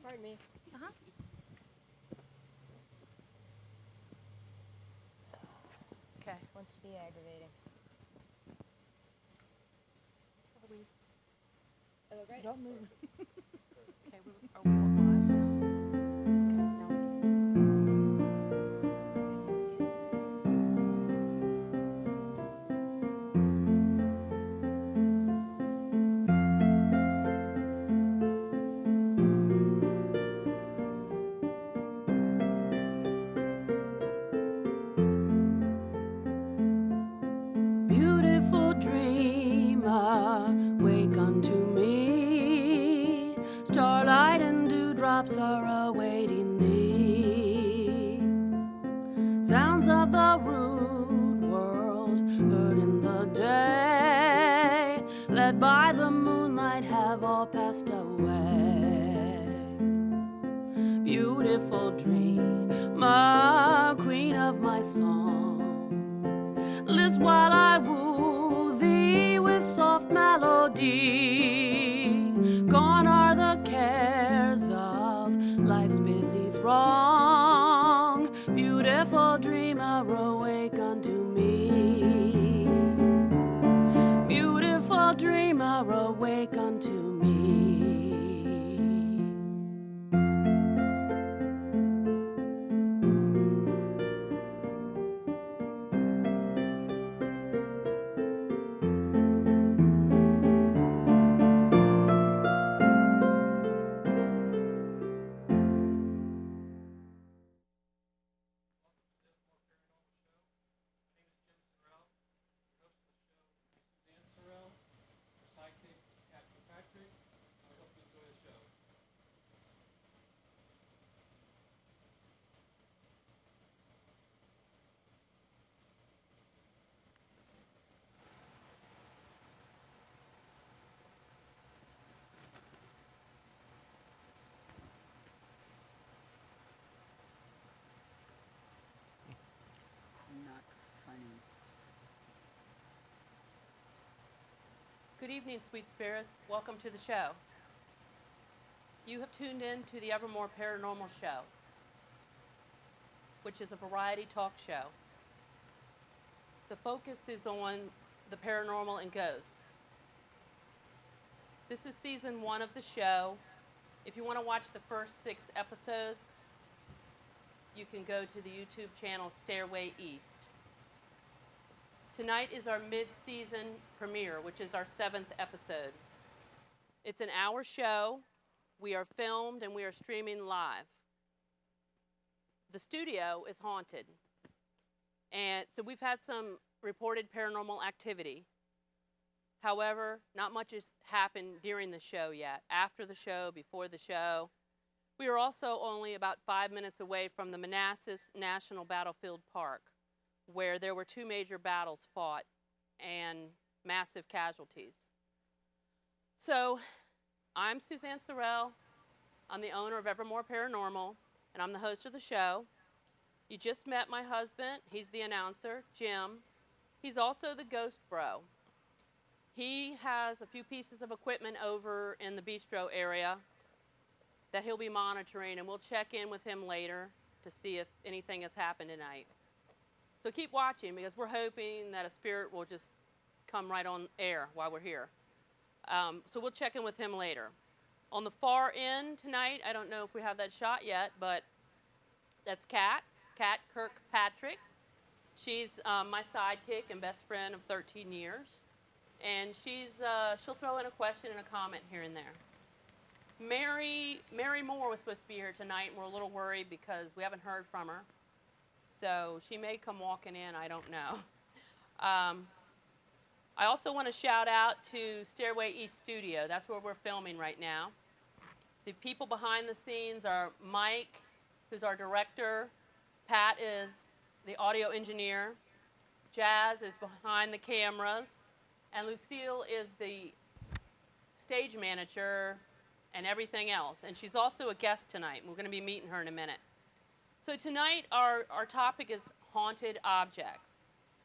Pardon me. Uh-huh. Okay. Wants to be aggravating. Are we, Hello, right? don't move. Okay, are we live? Okay, no, we can't. Beautiful dreamer, wake unto me. Starlight and dewdrops are awaiting thee. Sounds of the rude world heard in the day, led by the moonlight, have all passed away. Beautiful dreamer, queen of my song, list while I woo thee with soft melody. Gone are the cares of life's busy throng. Beautiful dreamer, awake unto me. Beautiful dreamer, awake unto me. Suzanne Sorrell, our sidekick is Kirkpatrick. I hope you enjoy the show. Not funny. Good evening, sweet spirits. Welcome to the show. You have tuned in to the Evermore Paranormal Show, which is a variety talk show. The focus is on the paranormal and ghosts. This is season 1 of the show. If you want to watch the first 6 episodes, you can go to the YouTube channel Stairway East. Tonight is our mid-season premiere, which is our 7th episode. It's an hour show. We are filmed and we are streaming live. The studio is haunted. And so we've had some reported paranormal activity. However, not much has happened during the show yet. After the show, before the show. We are also only about 5 minutes away from the Manassas National Battlefield Park, where there were 2 major battles fought and massive casualties. So, I'm Suzanne Sorrell. I'm the owner of Evermore Paranormal, and I'm the host of the show. You just met my husband. He's the announcer, Jim. He's also the ghost bro. He has a few pieces of equipment over in the bistro area that he'll be monitoring, and we'll check in with him later to see if anything has happened tonight. So keep watching, because we're hoping that a spirit will just come right on air while we're here. So we'll check in with him later. On the far end tonight, I don't know if we have that shot yet, but that's Kat Kirkpatrick. She's my sidekick and best friend of 13 years. And she'll throw in a question and a comment here and there. Mary Moore was supposed to be here tonight, and we're a little worried because we haven't heard from her. So she may come walking in, I don't know. I also want to shout out to Stairway East Studio. That's where we're filming right now. The people behind the scenes are Mike, who's our director. Pat is the audio engineer. Jazz is behind the cameras. And Lucille is the stage manager and everything else. And she's also a guest tonight. We're going to be meeting her in a minute. So tonight, our topic is haunted objects.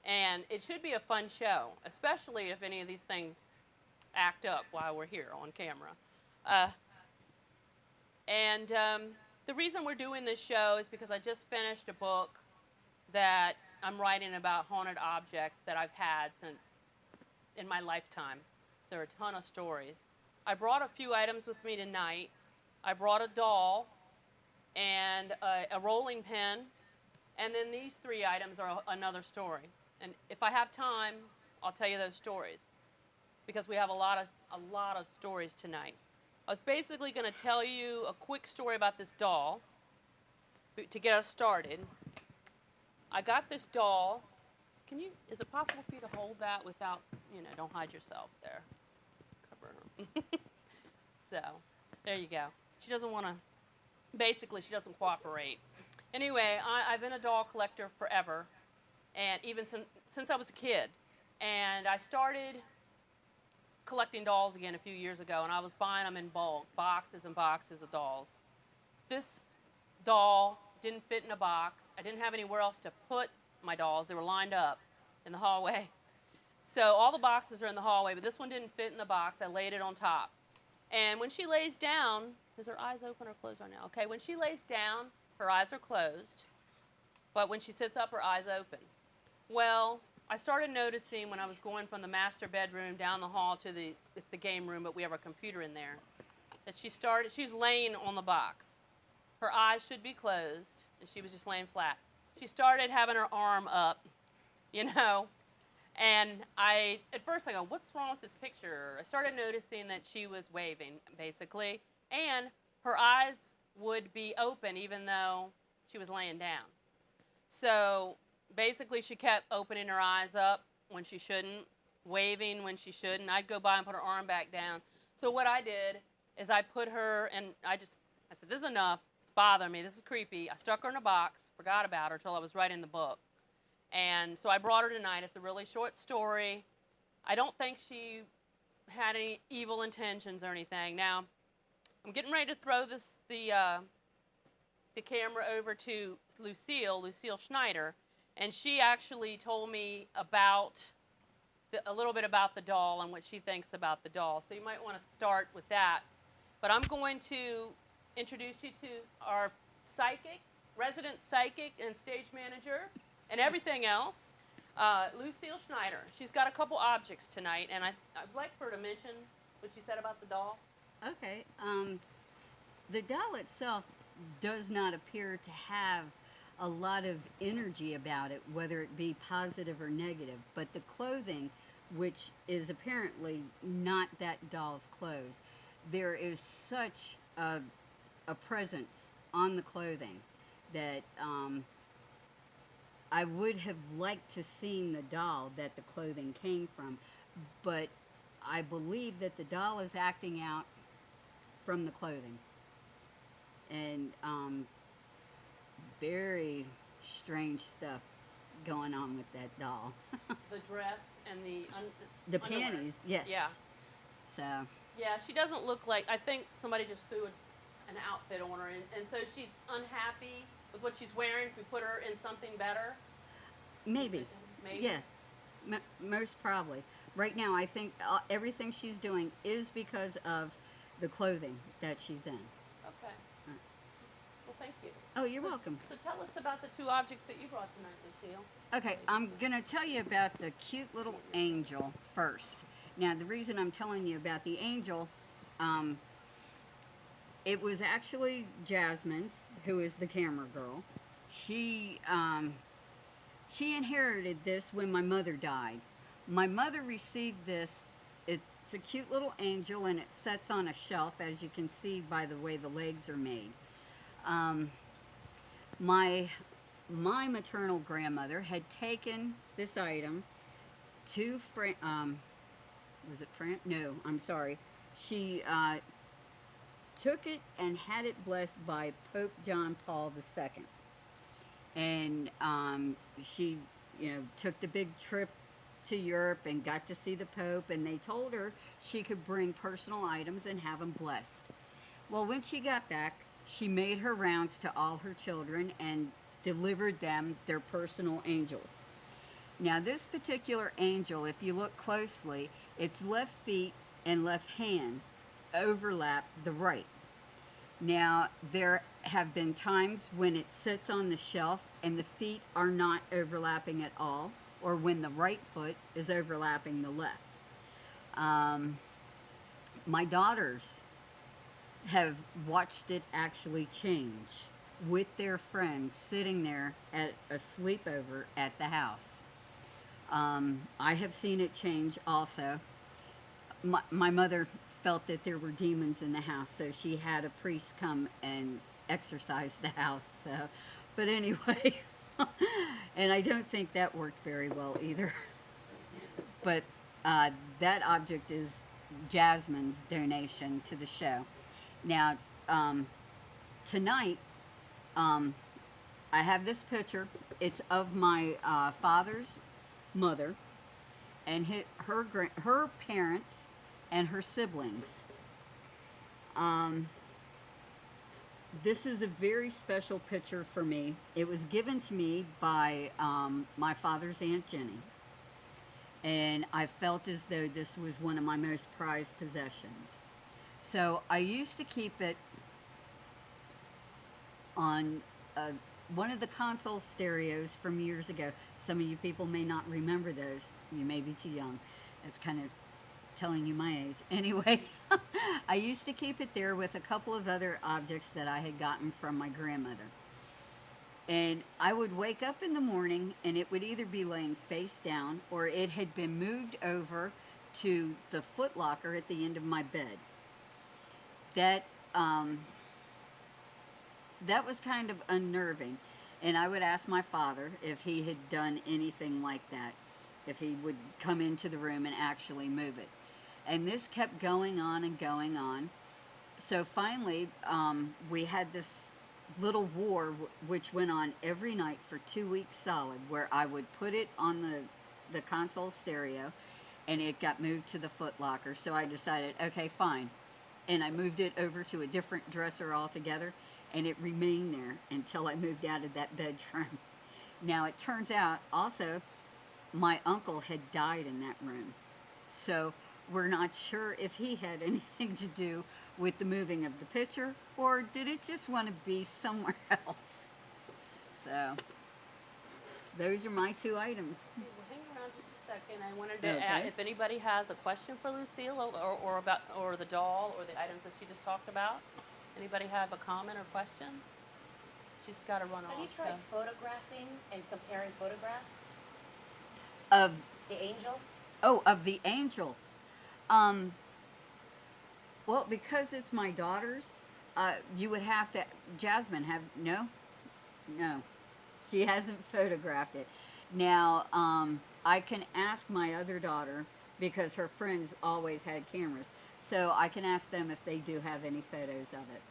And it should be a fun show, especially if any of these things act up while we're here on camera. And the reason we're doing this show is because I just finished a book that I'm writing about haunted objects that I've had since in my lifetime. There are a ton of stories. I brought a few items with me tonight. I brought a doll and a rolling pin, and then these 3 items are another story. And if I have time, I'll tell you those stories, because we have a lot of stories tonight. I was basically going to tell you a quick story about this doll to get us started. I got this doll. Is it possible for you to hold that without, don't hide yourself there. Cover her. So, there you go. She doesn't want to, basically she doesn't cooperate. Anyway, I've been a doll collector forever, and even since I was a kid. And I started collecting dolls again a few years ago, and I was buying them in bulk, boxes and boxes of dolls. This doll didn't fit in a box. I didn't have anywhere else to put my dolls. They were lined up in the hallway. So all the boxes are in the hallway, but this one didn't fit in the box. I laid it on top. And when she lays down, is her eyes open or closed right now? Okay, when she lays down, her eyes are closed, but when she sits up, her eyes open. Well, I started noticing when I was going from the master bedroom down the hall to it's the game room, but we have a computer in there, that she's laying on the box. Her eyes should be closed, and she was just laying flat. She started having her arm up, and at first I go, what's wrong with this picture? I started noticing that she was waving, basically, and her eyes would be open even though she was laying down. So basically she kept opening her eyes up when she shouldn't, waving when she shouldn't. I'd go by and put her arm back down. So what I did is I put her, and I said, this is enough. It's bothering me. This is creepy. I stuck her in a box, forgot about her until I was writing the book. And so I brought her tonight. It's a really short story. I don't think she had any evil intentions or anything. Now, I'm getting ready to throw the camera over to Lucielle Schneider, and she actually told me a little bit about the doll and what she thinks about the doll. So you might want to start with that. But I'm going to introduce you to our resident psychic and stage manager, and everything else, Lucielle Schneider. She's got a couple objects tonight, and I'd like for her to mention what she said about the doll. Okay. The doll itself does not appear to have a lot of energy about it, whether it be positive or negative. But the clothing, which is apparently not that doll's clothes, there is such a presence on the clothing that I would have liked to seen the doll that the clothing came from, but I believe that the doll is acting out from the clothing. And very strange stuff going on with that doll. The dress and the underwear. panties, yes. Yeah. So. Yeah, she doesn't look like, I think somebody just threw an outfit on her, and so she's unhappy with what she's wearing. If we put her in something better? Maybe. Maybe? Yeah, most probably. Right now, I think everything she's doing is because of the clothing that she's in. Okay. Right. Well, thank you. Oh, you're welcome. So tell us about the 2 objects that you brought tonight, Lucille. Okay, I'm going to tell you about the cute little angel first. Now, the reason I'm telling you about the angel, it was actually Jasmine's, who is the camera girl. She inherited this when my mother died. My mother received this. It's a cute little angel, and it sits on a shelf, as you can see by the way the legs are made. My maternal grandmother had taken this item to was it France? No, I'm sorry. She took it and had it blessed by Pope John Paul II. And she, took the big trip to Europe and got to see the Pope, and they told her she could bring personal items and have them blessed. Well, when she got back, she made her rounds to all her children and delivered them their personal angels. Now, this particular angel, if you look closely, its left feet and left hand overlap the right. Now, there have been times when it sits on the shelf and the feet are not overlapping at all, or when the right foot is overlapping the left. My daughters have watched it actually change with their friends sitting there at a sleepover at the house. I have seen it change also. My mother felt that there were demons in the house, so she had a priest come and exorcise the house. So, but anyway, and I don't think that worked very well either. But that object is Jasmine's donation to the show. Now, tonight, I have this picture. It's of my father's mother and her parents and her siblings. This is a very special picture for me. It was given to me by my father's Aunt Jenny. And I felt as though this was one of my most prized possessions. So I used to keep it on one of the console stereos from years ago. Some of you people may not remember those. You may be too young. That's kind of telling you my age. Anyway, I used to keep it there with a couple of other objects that I had gotten from my grandmother. And I would wake up in the morning and it would either be laying face down or it had been moved over to the foot locker at the end of my bed. That was kind of unnerving. And I would ask my father if he had done anything like that, if he would come into the room and actually move it. And this kept going on and going on. So finally, we had this little war which went on every night for 2 weeks solid, where I would put it on the console stereo and it got moved to the foot locker. So I decided, okay, fine. And I moved it over to a different dresser altogether, and it remained there until I moved out of that bedroom. Now it turns out also my uncle had died in that room. So we're not sure if he had anything to do with the moving of the picture, or did it just want to be somewhere else? So those are my two items. Okay, well, hang around just a second. I wanted to add if anybody has a question for Lucille or about the doll or the items that she just talked about. Anybody have a comment or question? She's got to run off. Have you tried photographing and comparing photographs? Of The angel? of the angel. Well, because it's my daughter's, you would have to. Jasmine no, she hasn't photographed it. Now, I can ask my other daughter because her friends always had cameras, so I can ask them if they do have any photos of it.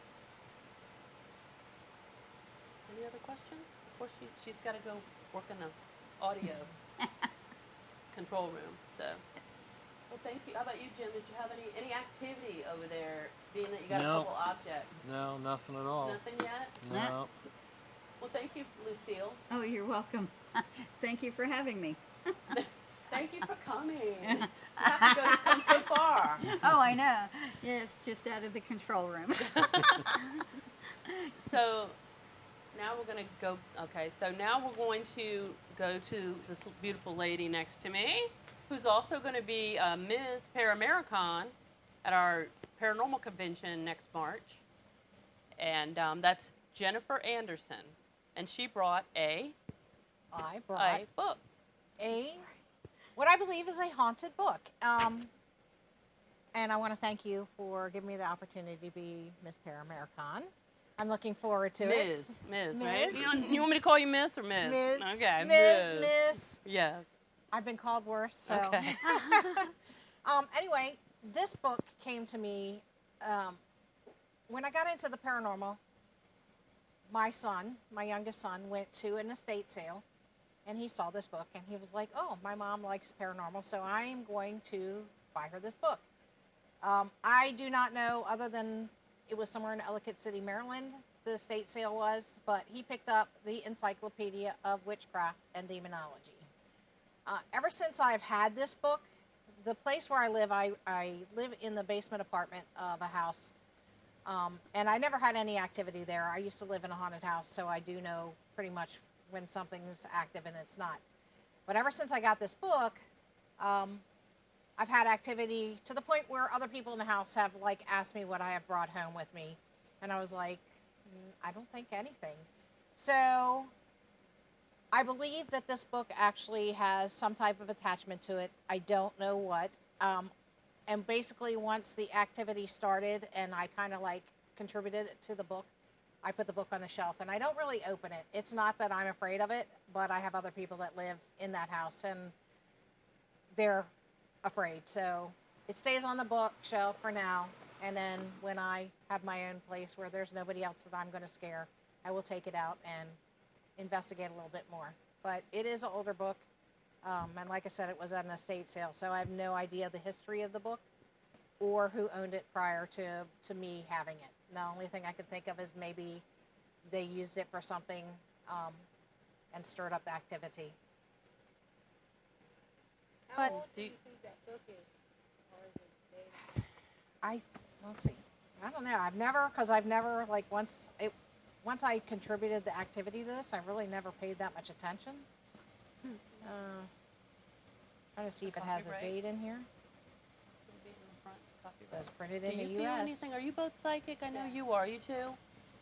Any other questions? Of course, she's got to go work in the audio control room. So, well, thank you. How about you, Jim? Did you have any activity over there, being that you got a couple objects? No, nothing at all. Nothing yet? No. Well, thank you, Lucille. Oh, you're welcome. Thank you for having me. Thank you for coming. You have to come so far. Oh, I know. Yes, just out of the control room. So now we're going to go. Okay, so now we're going to go to this beautiful lady next to me, who's also going to be Ms. Paramericon at our paranormal convention next March. And that's Jennifer Anderson. And she brought I a brought book. what I believe is a haunted book. And I want to thank you for giving me the opportunity to be Miss Paramericon. I'm looking forward to it. Ms., Ms. right? You want me to call you Miss or Ms? Miss. Okay, Miss. Yes. I've been called worse, so. Okay. Anyway, this book came to me when I got into the paranormal. My youngest son, went to an estate sale, and he saw this book, and he was like, oh, my mom likes paranormal, so I'm going to buy her this book. I do not know, other than it was somewhere in Ellicott City, Maryland, the estate sale was, but he picked up the Encyclopedia of Witchcraft and Demonology. Ever since I've had this book, the place where I live in the basement apartment of a house. And I never had any activity there. I used to live in a haunted house, so I do know pretty much when something's active and it's not. But ever since I got this book, I've had activity to the point where other people in the house have like asked me what I have brought home with me. And I was like, I don't think anything. So I believe that this book actually has some type of attachment to it. I don't know what. And basically once the activity started and I kind of like contributed it to the book, I put the book on the shelf and I don't really open it. It's not that I'm afraid of it, but I have other people that live in that house and they're afraid. So it stays on the bookshelf for now. And then when I have my own place where there's nobody else that I'm going to scare, I will take it out and investigate a little bit more. But it is an older book. And like I said, it was at an estate sale. So I have no idea the history of the book or who owned it prior to me having it. The only thing I can think of is maybe they used it for something and stirred up the activity. How But old do you think that book is? Or is it dated? Let's see. I don't know. I've never like once I contributed the activity to this, I really never paid that much attention. Trying to see if it has a Copyright? date in here. Should be in the front, It copyright. says printed Do in you the feel U.S. anything? Are you both psychic? I know you are. You too?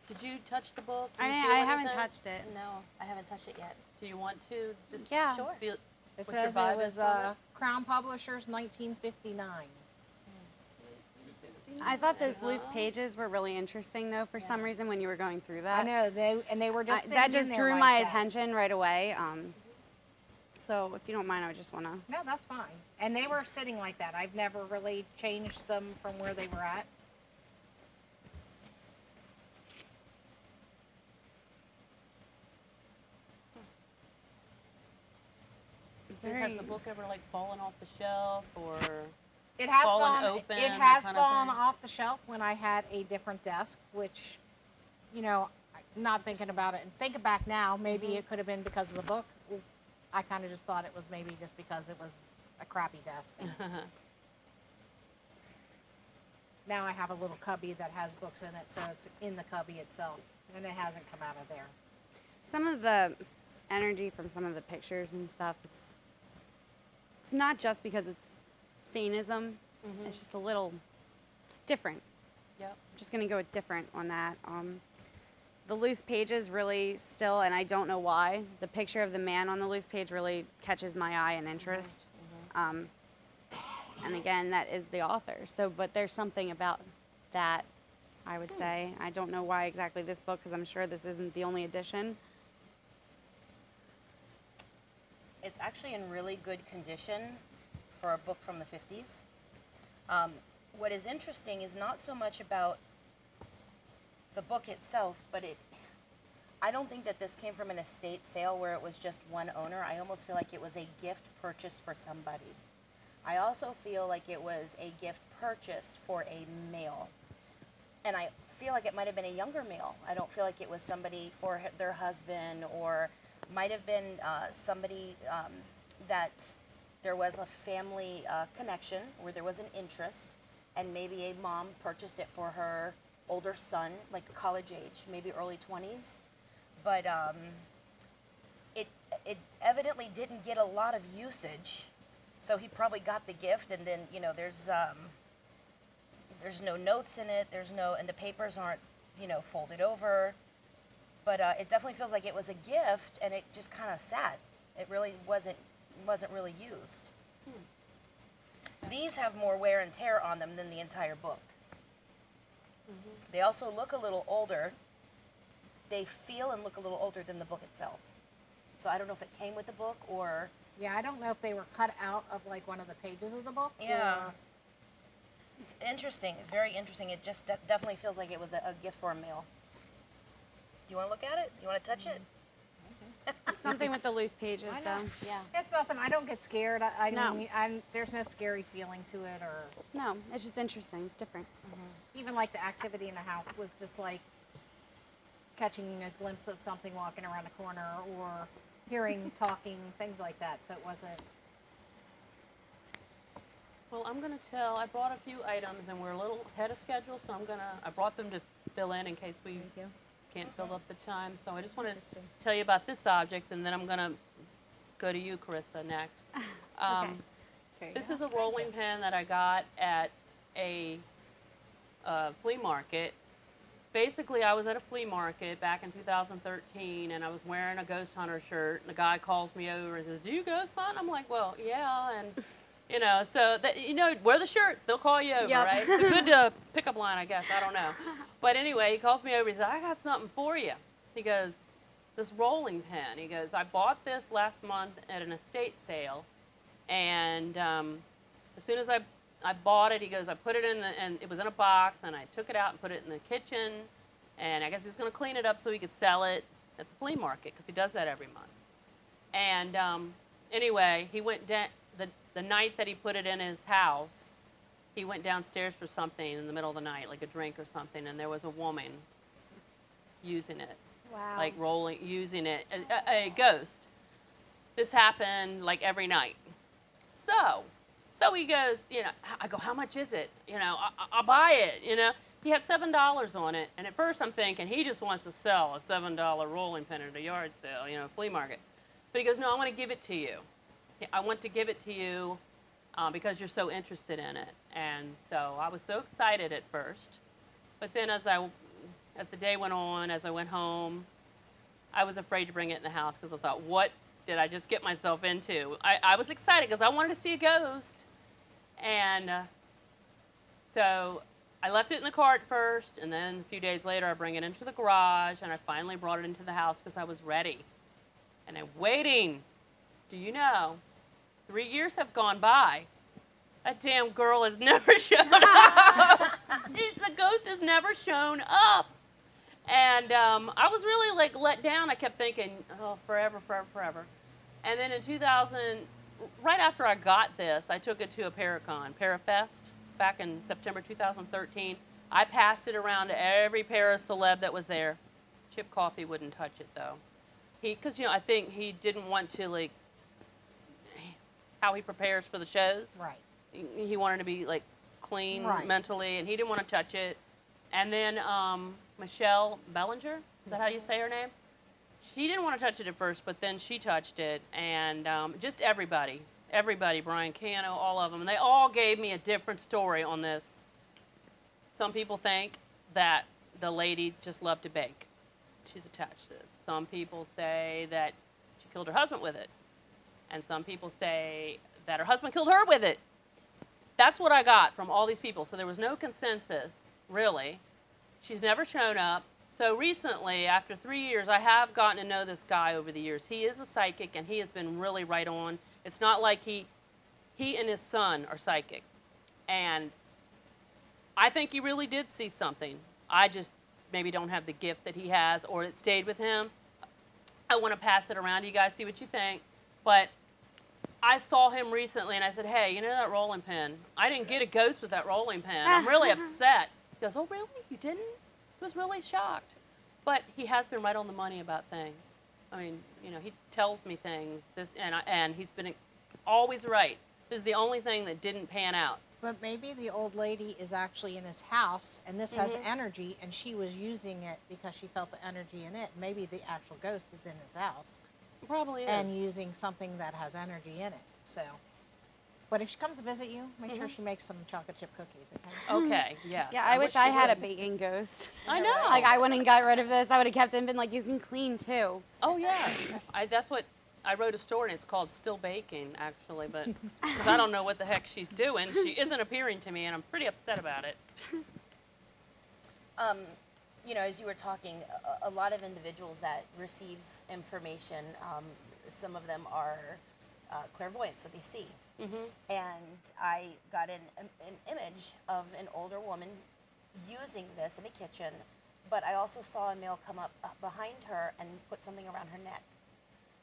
Did you touch the book? Do I you didn't, feel I haven't anything? touched it. No, I haven't touched it yet. Do you want to just Yeah. Sure. feel It what says your vibe it is was from it? Crown Publishers, 1959. I thought those loose pages were really interesting, though, for some reason when you were going through that. I know they were just that sitting just in there drew like my that. attention right away. So if you don't mind, I would just want to. No, that's fine. And they were sitting like that. I've never really changed them from where they were at. Has the book ever like fallen off the shelf or? It has Fallen fallen open, It that has kind of fallen thing? off the shelf when I had a different desk, which, you know, not thinking about it and thinking back now, maybe Mm-hmm. it could have been because of the book. I kind of just thought it was maybe just because it was a crappy desk. Now I have a little cubby that has books in it, so it's in the cubby itself, and it hasn't come out of there. Some of the energy from some of the pictures and stuff, it's not just because it's Satanism. It's just a little, it's different. Yep. I'm just gonna go with different on that. The loose pages really still, and I don't know why, the picture of the man on the loose page really catches my eye and interest. And again, that is the author. So, but there's something about that, I would say. I don't know why exactly this book, because I'm sure this isn't the only edition. It's actually in really good condition for a book from the 50s. What is interesting is not so much about the book itself, but I don't think that this came from an estate sale where it was just one owner. I almost feel like it was a gift purchased for somebody. I also feel like it was a gift purchased for a male. And I feel like it might have been a younger male. I don't feel like it was somebody for their husband, or might have been somebody that there was a family connection where there was an interest, and maybe a mom purchased it for her older son, like college age, maybe early 20s. But it evidently didn't get a lot of usage. So he probably got the gift, and then, you know, there's no notes in it. And the papers aren't, you know, folded over. But it definitely feels like it was a gift, and it just kind of sat. It really wasn't really used. These have more wear and tear on them than the entire book. They also look a little older. They feel and look a little older than the book itself. So I don't know if it came with the book or... Yeah, I don't know if they were cut out of like one of the pages of the book. Yeah. Or, It's interesting, very interesting. It just definitely feels like it was a gift for a male. Do you want to look at it? You want to touch it? Something with the loose pages, I know. though. Yeah. it's nothing. I don't get scared. I No. mean, there's no scary feeling to it, or No, it's just interesting. It's different. even like the activity in the house was just like catching a glimpse of something walking around the corner, or hearing talking, things like that. So it wasn't. Well, I'm going to tell, I brought a few items and we're a little ahead of schedule, so I brought them to fill in case we can't fill up the time. So I just wanted to tell you about this object, and then I'm going to go to you, Karissa, next. This is a rolling pin that I got at a flea market. Basically, I was at a flea market back in 2013, and I was wearing a ghost hunter shirt, and the guy calls me over and says, "Do you ghost hunt?" I'm like, "Well, yeah," and so that, wear the shirts, they'll call you over, right? It's a good pickup line, I guess. I don't know. But anyway, he calls me over. He says, "I got something for you." He goes, "This rolling pin." He goes, "I bought this last month at an estate sale, and as soon as I bought it," he goes, "I put it in and it was in a box, and I took it out and put it in the kitchen, and I guess he was going to clean it up so he could sell it at the flea market, because he does that every month." And anyway, he went down, the night that he put it in his house, he went downstairs for something in the middle of the night, like a drink or something, and there was a woman using it. Wow. Like using it, a ghost. This happened like every night. So he goes, I go, "How much is it? I'll buy it, He had $7 on it, and at first I'm thinking he just wants to sell a $7 rolling pin at a yard sale, flea market. But he goes, "No, I want to give it to you. I want to give it to you because you're so interested in it." And so I was so excited at first, but then as the day went on, as I went home, I was afraid to bring it in the house because I thought, what did I just get myself into? I was excited because I wanted to see a ghost. And so I left it in the cart first, and then a few days later I bring it into the garage, and I finally brought it into the house because I was ready. And I'm waiting. Do you know, 3 years have gone by. That damn girl has never shown up. The ghost has never shown up. And I was really let down. I kept thinking, oh, forever. And then in 2000, right after I got this, I took it to a Parafest, back in September 2013. I passed it around to every celeb that was there. Chip Coffey wouldn't touch it, though. Because, I think he didn't want to, how he prepares for the shows. Right. He wanted to be, clean mentally, and he didn't want to touch it. And then Michelle Bellinger, is that how you say her name? She didn't want to touch it at first, but then she touched it, and just everybody, Brian Cano, all of them, and they all gave me a different story on this. Some people think that the lady just loved to bake. She's attached to this. Some people say that she killed her husband with it, and some people say that her husband killed her with it. That's what I got from all these people, so there was no consensus, really. She's never shown up. So recently, after 3 years, I have gotten to know this guy over the years. He is a psychic, and he has been really right on. It's not like he and his son are psychic. And I think he really did see something. I just maybe don't have the gift that he has, or it stayed with him. I want to pass it around to you guys, see what you think. But I saw him recently, and I said, "Hey, that rolling pin? I didn't get a ghost with that rolling pin. I'm really upset." He goes, "Oh, really? You didn't?" He was really shocked. But he has been right on the money about things. I mean, he tells me things, and he's been always right. This is the only thing that didn't pan out. But maybe the old lady is actually in his house, and this has energy, and she was using it because she felt the energy in it. Maybe the actual ghost is in his house. Probably is. And using something that has energy in it. So, but if she comes to visit you, make sure she makes some chocolate chip cookies. Okay, yes. Yeah, I wish I had a baking ghost. I know. I wouldn't have got rid of this. I would have kept it and been like, "You can clean too." Oh, yeah. That's what I wrote a story, and it's called Still Baking, actually, but because I don't know what the heck she's doing. She isn't appearing to me, and I'm pretty upset about it. As you were talking, a lot of individuals that receive information, some of them are clairvoyant, so they see. And I got an image of an older woman using this in a kitchen, but I also saw a male come up behind her and put something around her neck.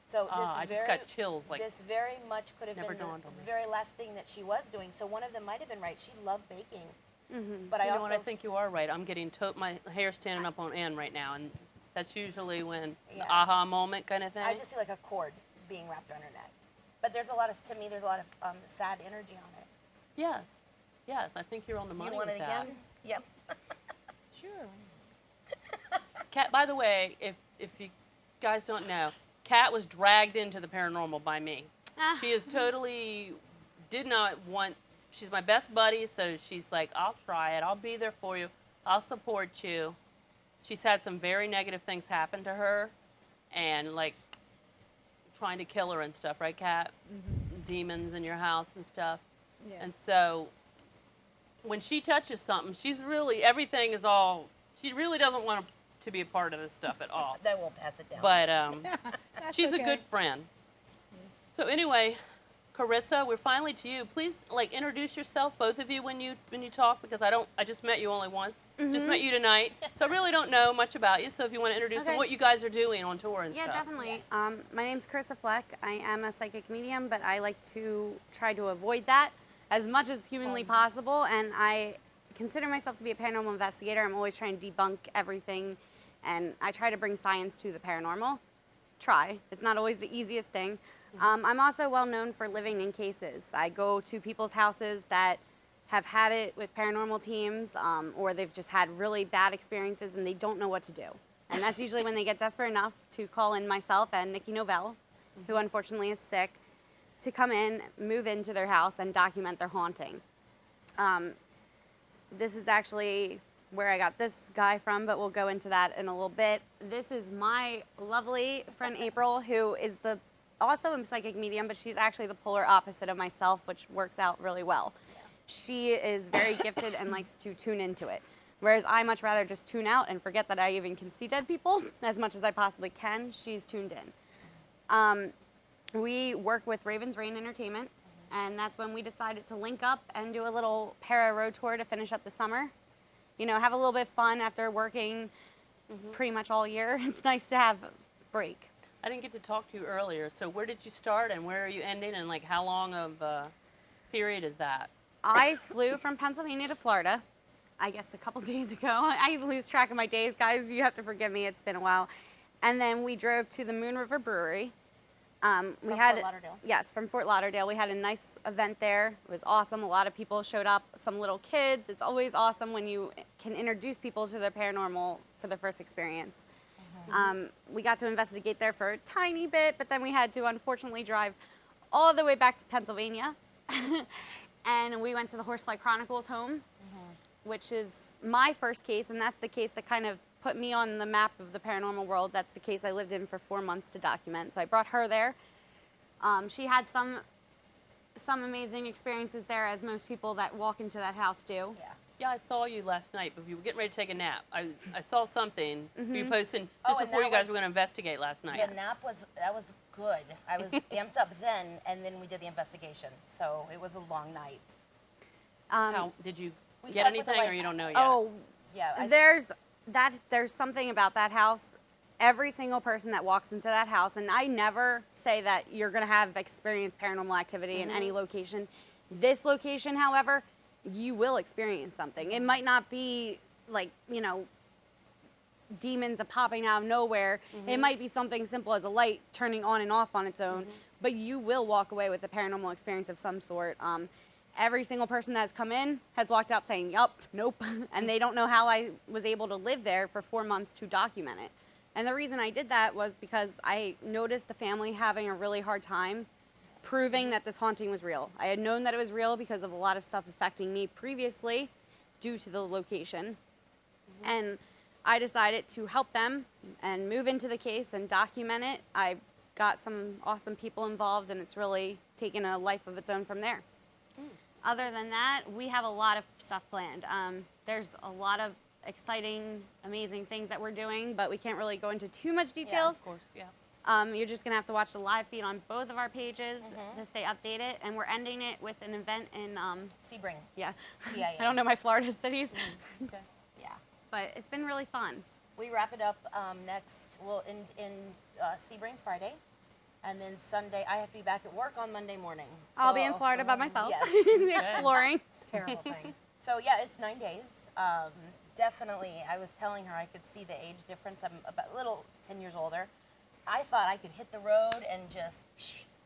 So I just got chills. This very much could have been the very last thing that she was doing. So one of them might have been right. She loved baking. But I also I think you are right. I'm getting my hair standing up on end right now, and that's usually when the aha moment kind of thing. I just see like a cord being wrapped around her neck. But there's a lot of sad energy on it. Yes. Yes, I think you're on the money You want with it that. again? Yep. Sure. Kat, by the way, if you guys don't know, Kat was dragged into the paranormal by me. She is totally did not want. She's my best buddy, so she's like, I'll try it. I'll be there for you. I'll support you. She's had some very negative things happen to her, and like trying to kill her and stuff, right, Kat? Demons in your house and stuff. Yeah. And so when she touches something, she's really everything is all. She really doesn't want to be a part of this stuff at all. Then we'll pass it down. But That's she's okay. a good friend. So anyway, Karissa, we're finally to you. Please, like, introduce yourself, both of you, when you talk, because I just met you only once. Just met you tonight, so I really don't know much about you. So if you want to introduce Okay. what you guys are doing on tour and Yeah, stuff. definitely. My name's Karissa Fleck. I am a psychic medium, but I like to try to avoid that as much as humanly possible. And I consider myself to be a paranormal investigator. I'm always trying to debunk everything, and I try to bring science to the paranormal. Try. It's not always the easiest thing. I'm also well known for living in cases. I go to people's houses that have had it with paranormal teams, or they've just had really bad experiences and they don't know what to do. And that's usually when they get desperate enough to call in myself and Nikki Novell, who unfortunately is sick, to come in, move into their house, and document their haunting. This is actually where I got this guy from, but we'll go into that in a little bit. This is my lovely friend April, who is also a psychic medium, but she's actually the polar opposite of myself, which works out really well. She is very gifted and likes to tune into it, whereas I much rather just tune out and forget that I even can see dead people as much as I possibly can. She's tuned in. We work with Raven's Reign Entertainment, and that's when we decided to link up and do a little para road tour to finish up the summer. You know, have a little bit of fun after working pretty much all year. It's nice to have a break. I didn't get to talk to you earlier. So where did you start and where are you ending, and like how long of a period is that? I flew from Pennsylvania to Florida, I guess a couple days ago. I lose track of my days, guys. You have to forgive me. It's been a while. And then we drove to the Moon River Brewery. From Fort Lauderdale? Yes, from Fort Lauderdale. We had a nice event there. It was awesome. A lot of people showed up, some little kids. It's always awesome when you can introduce people to the paranormal for their first experience. We got to investigate there for a tiny bit, but then we had to unfortunately drive all the way back to Pennsylvania. And we went to the Horsefly Chronicles home, which is my first case, and that's the case that kind of put me on the map of the paranormal world. That's the case I lived in for 4 months to document. So I brought her there. She had some amazing experiences there, as most people that walk into that house do. Yeah, I saw you last night, but you were getting ready to take a nap. I saw something you posted Oh, just and before that you guys was- were going to investigate last night. The nap was good. I was amped up then, and then we did the investigation. So it was a long night. How did you We get slept with the anything, light or you don't know yet? Oh, Yeah, there's something about that house. Every single person that walks into that house, and I never say that you're going to have experienced paranormal activity in any location. This location, however, you will experience something. It might not be like, you know, demons popping out of nowhere. It might be something simple as a light turning on and off on its own, but you will walk away with a paranormal experience of some sort. Every single person that's come in has walked out saying, yup, nope, and they don't know how I was able to live there for 4 months to document it. And the reason I did that was because I noticed the family having a really hard time proving that this haunting was real. I had known that it was real because of a lot of stuff affecting me previously due to the location. And I decided to help them and move into the case and document it. I got some awesome people involved, and it's really taken a life of its own from there. Other than that, we have a lot of stuff planned. There's a lot of exciting, amazing things that we're doing, but we can't really go into too much Yeah, details. of course, yeah. You're just going to have to watch the live feed on both of our pages to stay updated. And we're ending it with an event in, Sebring. yeah. Yeah, I don't know my Florida cities, Okay. Yeah. but it's been really fun. We wrap it up in Sebring Friday, and then Sunday I have to be back at work on Monday morning. I'll be in So- Florida by myself, Yes. exploring. It's a terrible thing. So yeah, it's 9 days. Definitely, I was telling her I could see the age difference. I'm about a little 10 years older. I thought I could hit the road and just,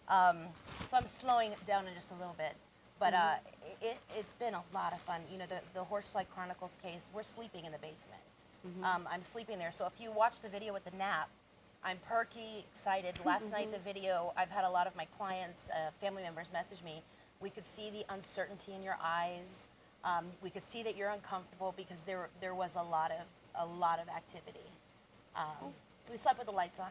so I'm slowing it down in just a little bit. But it's been a lot of fun. You know, the Horsefly Chronicles case, we're sleeping in the basement. I'm sleeping there. So if you watch the video with the nap, I'm perky, excited. Last night, the video, I've had a lot of my clients, family members message me. We could see the uncertainty in your eyes. We could see that you're uncomfortable because there was a lot of activity. We slept with the lights on.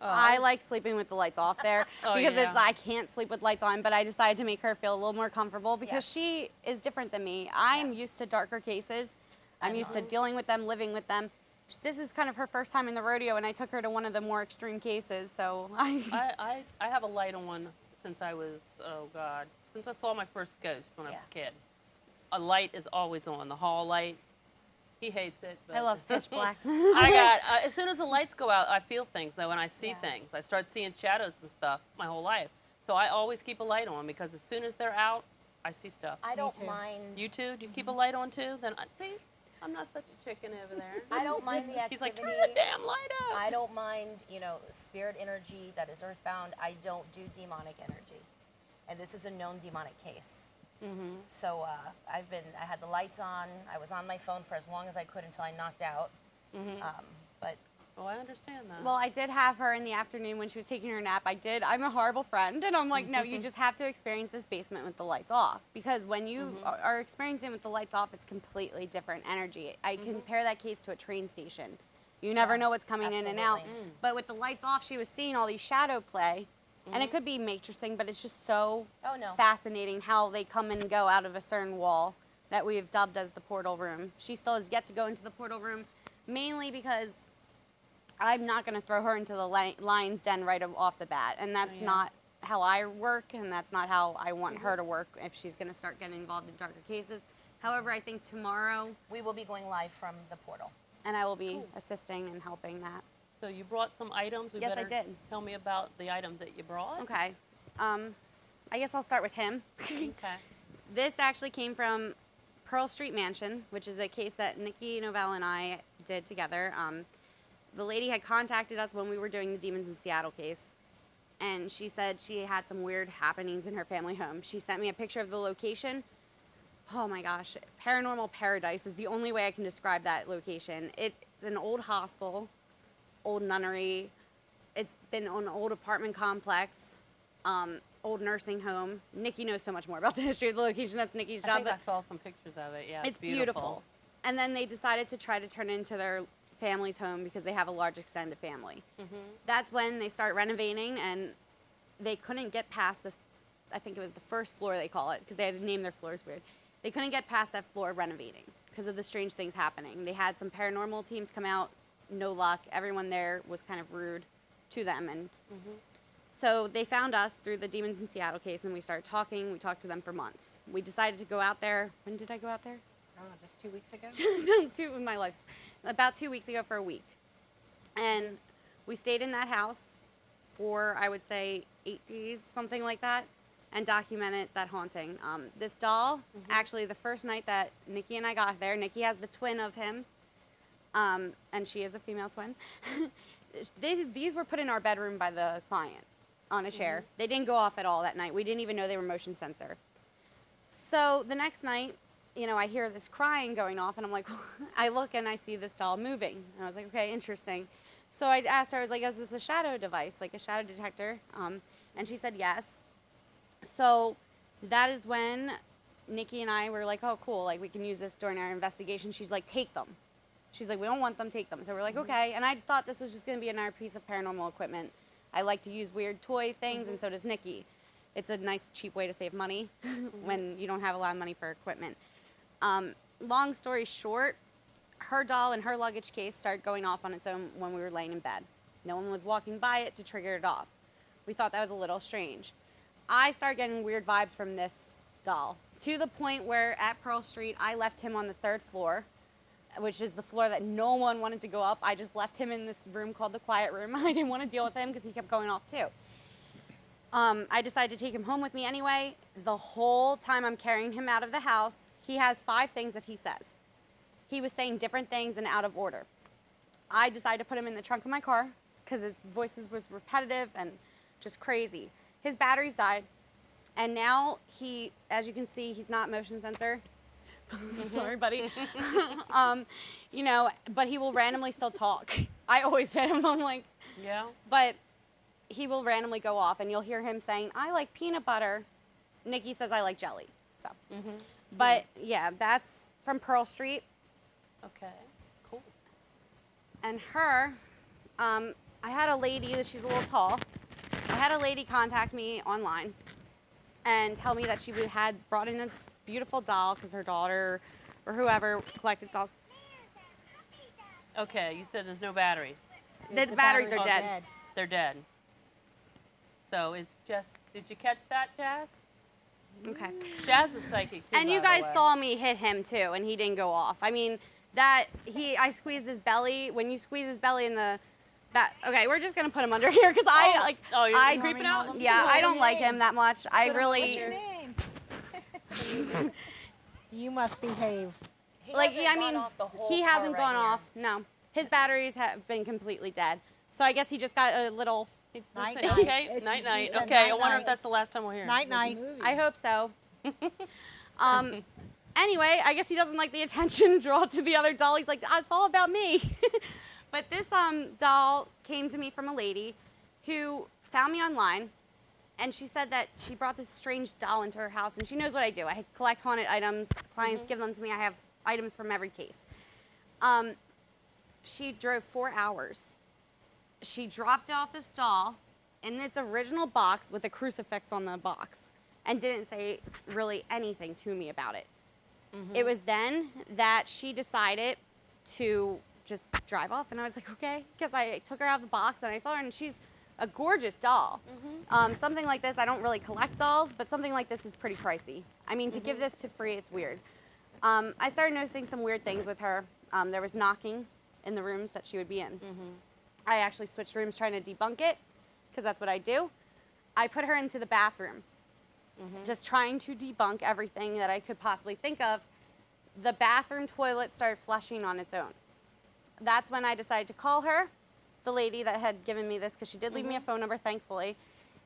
I like sleeping with the lights off there because yeah. I can't sleep with lights on, but I decided to make her feel a little more comfortable because she is different than me. I'm used to darker cases. I'm used to dealing with them, living with them. This is kind of her first time in the rodeo, and I took her to one of the more extreme cases, so I have a light on since I was, since I saw my first ghost when I was a kid. A light is always on, the hall light. He hates it. But I love pitch black. as soon as the lights go out, I feel things though, and I see things. I start seeing shadows and stuff my whole life. So I always keep a light on because as soon as they're out, I see stuff. I don't mind. You too? Do you keep a light on too? Then see, I'm not such a chicken over there. I don't mind the activity. He's like, turn the damn light up. I don't mind, spirit energy that is earthbound. I don't do demonic energy. And this is a known demonic case. So I had the lights on. I was on my phone for as long as I could until I knocked out. But I understand that. Well, I did have her in the afternoon when she was taking her nap. I'm a horrible friend, and I'm like, no, you just have to experience this basement with the lights off, because when you are experiencing with the lights off, it's completely different energy. I compare that case to a train station. You never know what's coming in and out. But with the lights off, she was seeing all these shadow play. And it could be matrixing, but it's just so fascinating how they come and go out of a certain wall that we've dubbed as the portal room. She still has yet to go into the portal room, mainly because I'm not going to throw her into the lion's den right off the bat. And that's not how I work, and that's not how I want her to work if she's going to start getting involved in darker cases. However, I think tomorrow we will be going live from the portal. And I will be assisting and helping that. So you brought some items. Yes, I did. Tell me about the items that you brought. Okay. I guess I'll start with him. Okay. This actually came from Pearl Street Mansion, which is a case that Nikki Novell and I did together. The lady had contacted us when we were doing the Demons in Seattle case, and she said she had some weird happenings in her family home. She sent me a picture of the location. Oh my gosh, paranormal paradise is the only way I can describe that location. It's an old hospital, old nunnery. It's been an old apartment complex, old nursing home. Nikki knows so much more about the history of the location. That's Nikki's job. I think I saw some pictures of it. Yeah, it's beautiful. And then they decided to try to turn it into their family's home because they have a large extended family. That's when they start renovating, and they couldn't get past this. I think it was the first floor they call it, because they had to name their floors weird. They couldn't get past that floor renovating because of the strange things happening. They had some paranormal teams come out, no luck. Everyone there was kind of rude to them. And so they found us through the Demons in Seattle case, and we started talking. We talked to them for months. We decided to go out there. When did I go out there? Oh, just 2 weeks ago? My life. About 2 weeks ago for a week. And we stayed in that house for, I would say, 8 days, something like that, and documented that haunting. This doll, actually the first night that Nikki and I got there, Nikki has the twin of him, and she is a female twin. These were put in our bedroom by the client on a chair. They didn't go off at all that night. We didn't even know they were motion sensor. So the next night, I hear this crying going off, and I'm like, I look and I see this doll moving. And I was like, okay, interesting. So I asked her, I was like, is this a shadow device, like a shadow detector? And she said yes. So that is when Nikki and I were like, oh, cool, like we can use this during our investigation. She's like, take them. She's like, we don't want them, take them. So we're like, okay. And I thought this was just going to be another piece of paranormal equipment. I like to use weird toy things, and so does Nikki. It's a nice, cheap way to save money when you don't have a lot of money for equipment. Long story short, her doll and her luggage case started going off on its own when we were laying in bed. No one was walking by it to trigger it off. We thought that was a little strange. I started getting weird vibes from this doll, to the point where at Pearl Street, I left him on the 3rd floor, which is the floor that no one wanted to go up. I just left him in this room called the quiet room. I didn't want to deal with him because he kept going off too. I decided to take him home with me anyway. The whole time I'm carrying him out of the house, he has 5 things that he says. He was saying different things and out of order. I decided to put him in the trunk of my car because his voices was repetitive and just crazy. His batteries died. And now he, as you can see, he's not motion sensor. Sorry, buddy. You know, but he will randomly still talk. I always hit him. I'm like, Yeah. but he will randomly go off, and you'll hear him saying, "I like peanut butter." Nikki says, "I like jelly." So, but yeah, that's from Pearl Street. Okay. Cool. And her, I had a lady, she's a little tall. I had a lady contact me online and tell me that she had brought in this beautiful doll because her daughter or whoever collected dolls. Okay. You said there's no batteries. The batteries are dead. They're dead. So it's just. Did you catch that, Jazz? Okay. Jazz is psychic too. And you by the guys way. saw me hit him too, and he didn't go off. I mean, I squeezed his belly. When you squeeze his belly in the, okay, we're just gonna put him under here because you're creeping out? Yeah, I don't like him that much. I What's really, your name? You must behave. He like, hasn't yeah, I gone mean, off the whole he car hasn't right gone here. off. No, his batteries have been completely dead. So I guess he just got a little. Night, Listen, night. okay, It's- night night. you said Okay, I night, wonder night. if that's the last time we'll hear. Night, night. I hope so. Anyway, I guess he doesn't like the attention draw to the other doll. He's like, it's all about me. But this doll came to me from a lady who found me online, and she said that she brought this strange doll into her house, and she knows what I do. I collect haunted items. Clients give them to me. I have items from every case. She drove 4 hours. She dropped off this doll in its original box with a crucifix on the box and didn't say really anything to me about it. It was then that she decided to just drive off, and I was like, okay, because I took her out of the box and I saw her, and she's a gorgeous doll. Something like this, I don't really collect dolls, but something like this is pretty pricey. I mean, to give this to free, it's weird. I started noticing some weird things with her. There was knocking in the rooms that she would be in. I actually switched rooms trying to debunk it, because that's what I do. I put her into the bathroom, just trying to debunk everything that I could possibly think of. The bathroom toilet started flushing on its own. That's when I decided to call her, the lady that had given me this, because she did leave me a phone number, thankfully.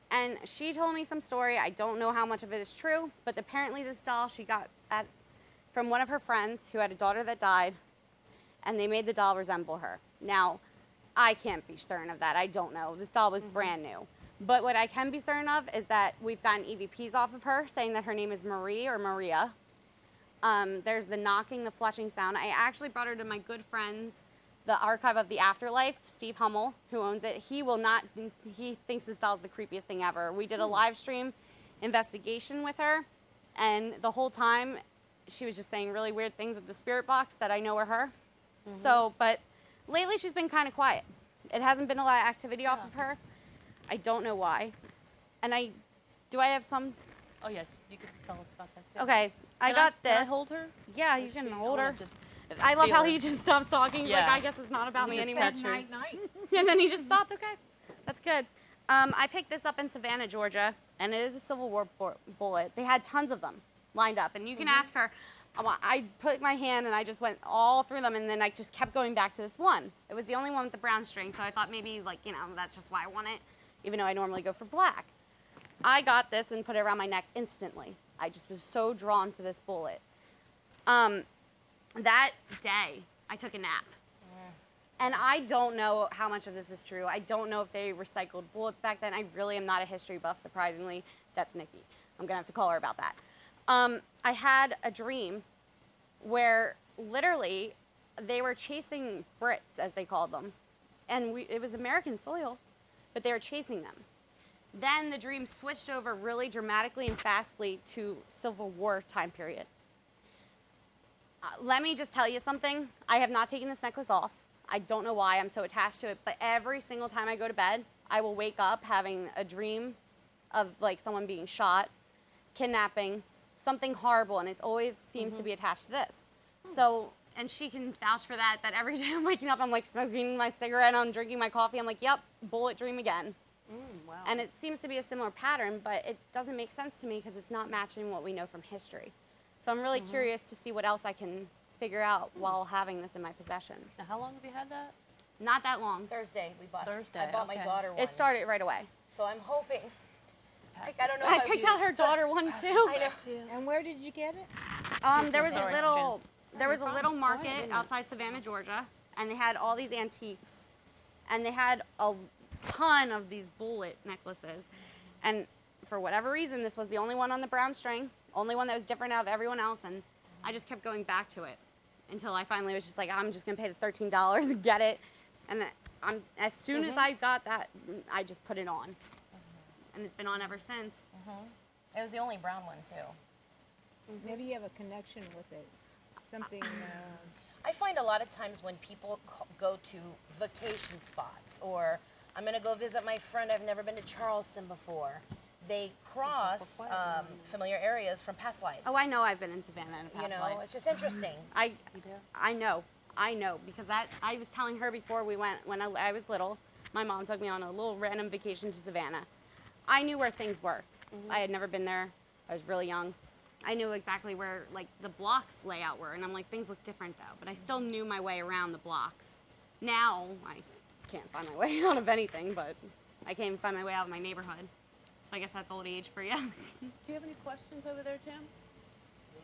And she told me some story. I don't know how much of it is true, but apparently this doll she got from one of her friends who had a daughter that died, and they made the doll resemble her. Now, I can't be certain of that. I don't know. This doll was brand new. But what I can be certain of is that we've gotten EVPs off of her saying that her name is Marie or Maria. There's the knocking, the flushing sound. I actually brought her to my good friends, the Archive of the Afterlife, Steve Hummel, who owns it. He thinks this doll's the creepiest thing ever. We did a live stream investigation with her, and the whole time she was just saying really weird things with the spirit box that I know are her. So, but lately she's been kind of quiet. It hasn't been a lot of activity off of her. I don't know why. And do I have some? Oh yes, you can tell us about that too. Okay, I got this. Can I hold her? Yeah, Or you can she- hold I her. wanna just I love feel how her. he just stops talking. He's like, I Yes. guess it's not about He me just anymore. said Night, night. And then he just stopped. Okay, that's good. I picked this up in Savannah, Georgia, and it is a Civil War bullet. They had tons of them lined up, and you can ask her. I put my hand and I just went all through them, and then I just kept going back to this one. It was the only one with the brown string, so I thought maybe, like, that's just why I want it, even though I normally go for black. I got this and put it around my neck instantly. I just was so drawn to this bullet. That day, I took a nap. And I don't know how much of this is true. I don't know if they recycled bullets back then. I really am not a history buff, surprisingly. That's Nikki. I'm going to have to call her about that. I had a dream where literally they were chasing Brits, as they called them. And it was American soil, but they were chasing them. Then the dream switched over really dramatically and fastly to Civil War time period. Let me just tell you something. I have not taken this necklace off. I don't know why I'm so attached to it, but every single time I go to bed, I will wake up having a dream of like someone being shot, kidnapping, something horrible, and it always seems to be attached to this. So, and she can vouch for that every day I'm waking up, I'm like smoking my cigarette, I'm drinking my coffee, I'm like, yep, bullet dream again. Wow. And it seems to be a similar pattern, but it doesn't make sense to me because it's not matching what we know from history. So I'm really curious to see what else I can figure out while having this in my possession. Now, how long have you had that? Not that long. Thursday we bought. Thursday, I bought my okay. daughter one. It started right away. So I'm hoping Like, I don't know. I if kicked out her daughter one too. I know. And where did you get it? There was Sorry, a little, there was a fine, little it's market quiet, isn't it? outside Savannah, Georgia, and they had all these antiques, and they had a ton of these bullet necklaces, and for whatever reason, this was the only one on the brown string, only one that was different out of everyone else, and I just kept going back to it until I finally was just like, I'm just gonna pay the $13 and get it, and as soon as I got that, I just put it on, and it's been on ever since. It was the only brown one too. Maybe you have a connection with it. Something. I find a lot of times when people go to vacation spots, or I'm going to go visit my friend, I've never been to Charleston before, they cross familiar areas from past lives. Oh, I know I've been in Savannah in a past You know, life. it's just interesting. I know, because I was telling her before we went, when I was little, my mom took me on a little random vacation to Savannah. I knew where things were. I had never been there. I was really young. I knew exactly where, like, the blocks layout were, and I'm like, things look different though, but I still knew my way around the blocks. Now, I can't find my way out of anything, but I can't even find my way out of my neighborhood. So I guess that's old age for you. Do you have any questions over there, Jim?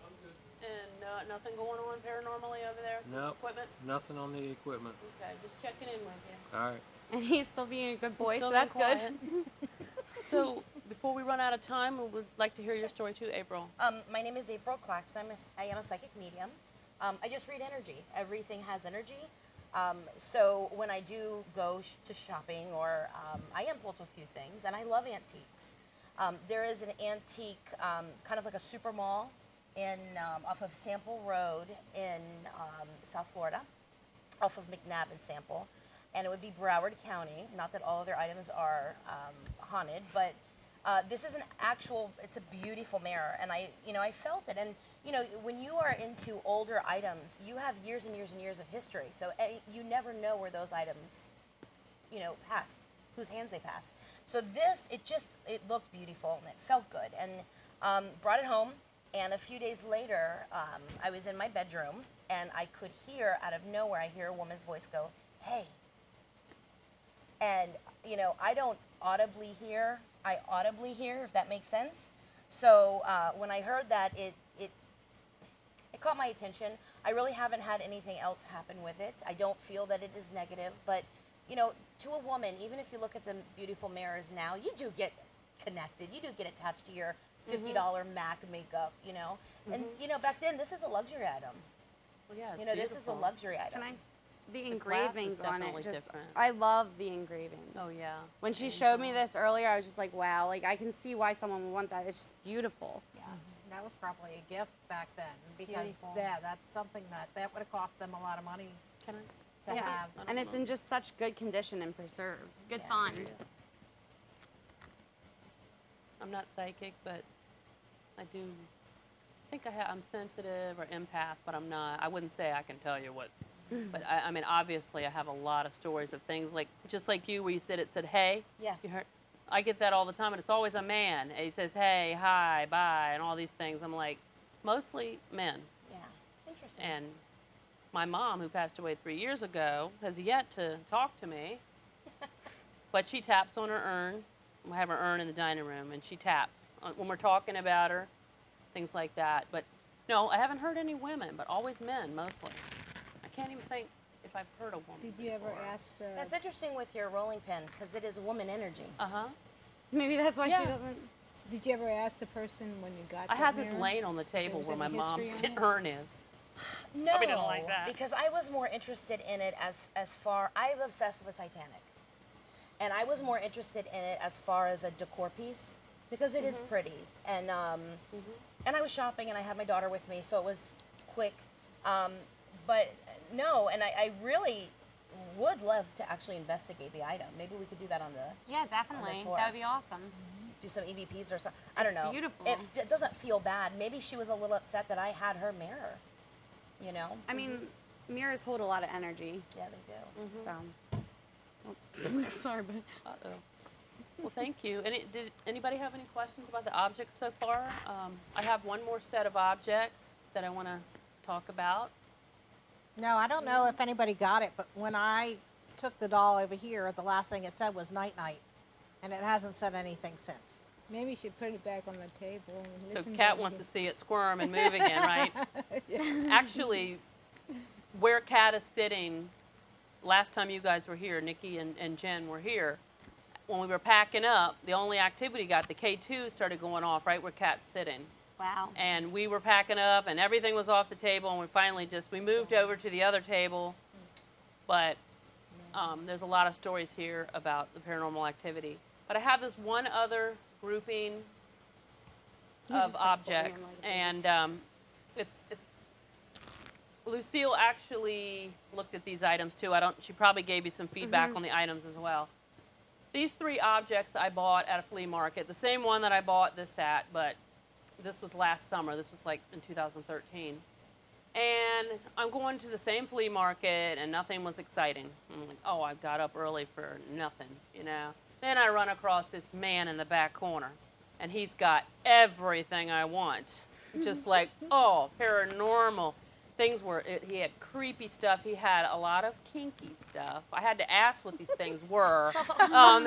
I'm good. And nothing going on paranormally over there? Nope. Equipment? Nothing on the equipment. Okay, just checking in with you. All right. And he's still being a good boy, Still so that's being good. So, before we run out of time, we would like to hear your story too, April. My name is April Claxton. I am a psychic medium. I just read energy. Everything has energy. So when I do go to shopping, or I am pulled to a few things, and I love antiques. There is an antique, kind of like a super mall, off of Sample Road in South Florida, off of McNabb and Sample, and it would be Broward County. Not that all of their items are haunted, but this is it's a beautiful mirror, and I felt it. And when you are into older items, you have years and years and years of history, so you never know where those items, passed, whose hands they passed. So this, it looked beautiful and it felt good, and brought it home. And a few days later, I was in my bedroom, and I could hear out of nowhere, I hear a woman's voice go, "Hey." And I don't audibly hear. I audibly hear, if that makes sense. So when I heard that, it caught my attention. I really haven't had anything else happen with it. I don't feel that it is negative, but to a woman, even if you look at the beautiful mirrors now, you do get connected. You do get attached to your $50 MAC makeup, And back then, this is a luxury item. Well, yeah, it's This is a luxury item. The The glass is engravings on it, definitely just different. I love the engravings. Oh, yeah. When she showed me this earlier, I was just like, wow, like I can see why someone would want that. It's just beautiful. Yeah, that was probably a gift back then, because beautiful. that's something that would have cost them a lot of money Can I? to Yeah. have. I don't And it's know. in just such good condition and preserved. Good Yeah, find. Curious. I'm not psychic, but I do think I'm sensitive or empath, but I'm not. I wouldn't say I can tell you what. But I mean, obviously, I have a lot of stories of things just like you, where you said hey. Yeah. You heard. I get that all the time, and it's always a man. And he says hey, hi, bye, and all these things. I'm like, mostly men. Yeah. Interesting. And my mom, who passed away 3 years ago, has yet to talk to me. But she taps on her urn. We have her urn in the dining room, and she taps when we're talking about her, things like that. But no, I haven't heard any women, but always men mostly. I can't even think if I've heard a woman. Did you ever before. ask the? That's interesting with your rolling pin, because it is woman energy. Uh-huh. Maybe that's why Yeah. she doesn't. Did you ever ask the person when you got? I that had this mirror? laying on the table was where my any mom's history on it? urn is. No, Probably didn't like that. because I was more interested in it as far. I'm obsessed with the Titanic, and I was more interested in it as far as a decor piece, because it is pretty. And and I was shopping, and I had my daughter with me, so it was quick. But no, and I really would love to actually investigate the item. Maybe we could do that on the Yeah, definitely. tour. That would be awesome. do some EVPs or something. I don't It's know. beautiful. It doesn't feel bad. Maybe she was a little upset that I had her mirror. You know? I mean, mirrors hold a lot of energy. Yeah, they do. So. Oh, sorry, but. Uh-oh. Well, thank you. Did anybody have any questions about the objects so far? I have one more set of objects that I want to talk about. No, I don't know if anybody got it, but when I took the doll over here, the last thing it said was night night, and it hasn't said anything since. Maybe you should put it back on the table. And So listen Kat to wants to see it squirm and move again, right? Yeah. Actually, where Kat is sitting, last time you guys were here, Nikki and Jen were here, when we were packing up, the only activity got, the K2 started going off right where Kat's sitting. Wow. And we were packing up and everything was off the table, and we finally we moved over to the other table. But there's a lot of stories here about the paranormal activity. But I have this one other grouping of objects, and it's Lucille actually looked at these items too. She probably gave you some feedback on the items as well. These 3 objects I bought at a flea market, the same one that I bought this at, but this was last summer. This was like in 2013. And I'm going to the same flea market, and nothing was exciting. I'm like, oh, I got up early for nothing, you know. Then I run across this man in the back corner, and he's got everything I want. Just like, oh, paranormal. He had creepy stuff. He had a lot of kinky stuff. I had to ask what these things were.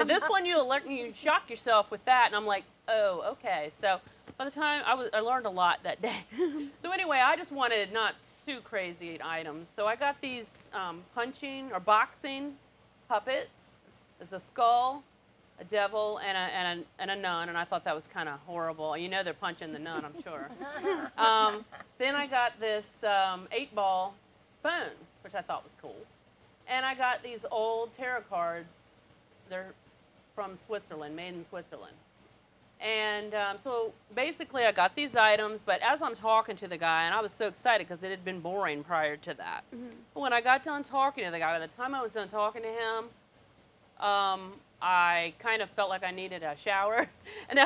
This one, you shock yourself with that, and I'm like, oh, okay. So by the time I learned a lot that day. So anyway, I just wanted not too crazy items. So I got these punching or boxing puppets. There's a skull, a devil, and a nun, and I thought that was kind of horrible. You know they're punching the nun, I'm sure. Then I got this 8-ball phone, which I thought was cool. And I got these old tarot cards. They're from Switzerland, made in Switzerland. And so basically I got these items, but as I'm talking to the guy, and I was so excited because it had been boring prior to that. But when I got done talking to the guy, by the time I was done talking to him, I kind of felt like I needed a shower. And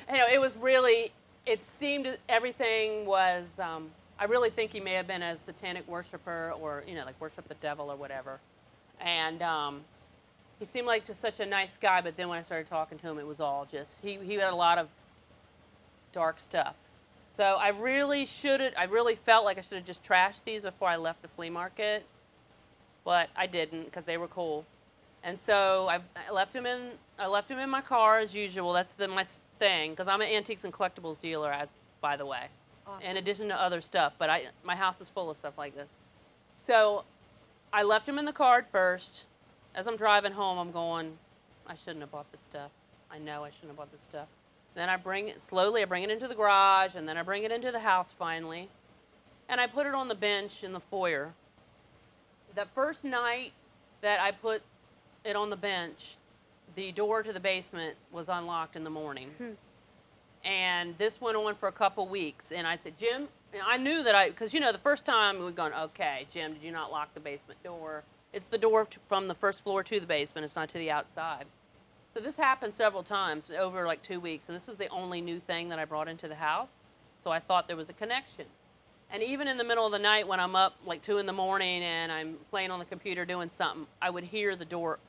it was really, it seemed everything was, I really think he may have been a satanic worshiper or, like worship the devil or whatever. And he seemed like just such a nice guy, but then when I started talking to him, it was all just, he had a lot of dark stuff. So I really felt like I should have just trashed these before I left the flea market, but I didn't because they were cool. And so I left him in my car as usual. That's my thing, because I'm an antiques and collectibles dealer, by the way, in addition to other stuff. But my house is full of stuff like this. So I left him in the car at first. As I'm driving home, I'm going, I shouldn't have bought this stuff. I know I shouldn't have bought this stuff. Then I bring it into the garage, and then I bring it into the house finally. And I put it on the bench in the foyer. The first night that I put it on the bench, the door to the basement was unlocked in the morning. And this went on for a couple weeks. And I said, Jim, I knew that because the first time we'd gone, okay, Jim, did you not lock the basement door? It's the door from the first floor to the basement. It's not to the outside. So this happened several times over like 2 weeks. And this was the only new thing that I brought into the house. So I thought there was a connection. And even in the middle of the night when I'm up like 2 in the morning and I'm playing on the computer doing something, I would hear the door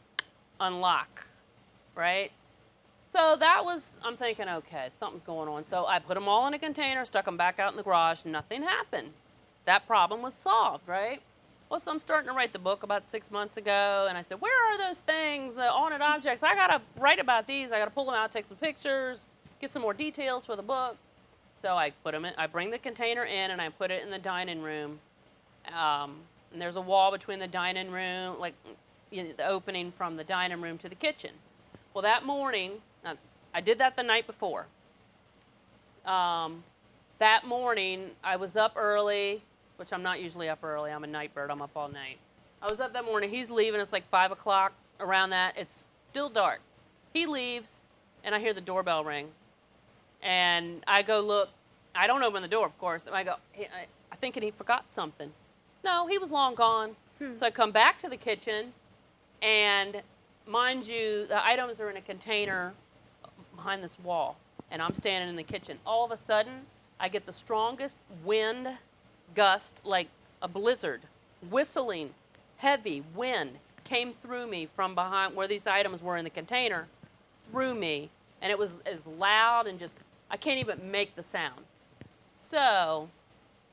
unlock, right? So I'm thinking, okay, something's going on. So I put them all in a container, stuck them back out in the garage, nothing happened. That problem was solved, right? Well, so I'm starting to write the book about 6 months ago, and I said, where are those things, haunted objects? I gotta write about these. I gotta pull them out, take some pictures, get some more details for the book. So I put them in, I bring the container in, and I put it in the dining room. And there's a wall between the dining room, like the opening from the dining room to the kitchen. Well, that morning, I did that the night before. That morning, I was up early, which I'm not usually up early. I'm a night bird. I'm up all night. I was up that morning. He's leaving. It's like 5 o'clock, around that. It's still dark. He leaves, and I hear the doorbell ring. And I go look. I don't open the door, of course. And I go, I thinking he forgot something. No, he was long gone. So I come back to the kitchen, and mind you, the items are in a container behind this wall, and I'm standing in the kitchen. All of a sudden, I get the strongest wind gust, like a blizzard, whistling, heavy wind came through me from behind where these items were in the container, through me, and it was as loud and just, I can't even make the sound. So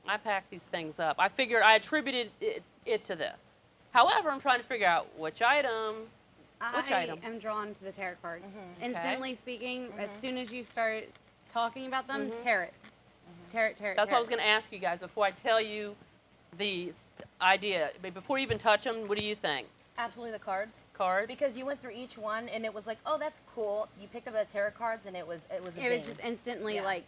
I packed these things up. I figured I attributed it to this. However, I'm trying to figure out which item Which I item? am drawn to the tarot cards. Okay. Instantly speaking, as soon as you start talking about them, tarot. Tarot. That's what I was going to ask you guys before I tell you the idea. Before you even touch them, what do you think? Absolutely the cards. Cards? Because you went through each one and it was like, oh, that's cool. You picked up the tarot cards and it was a It was zing. just instantly Yeah. like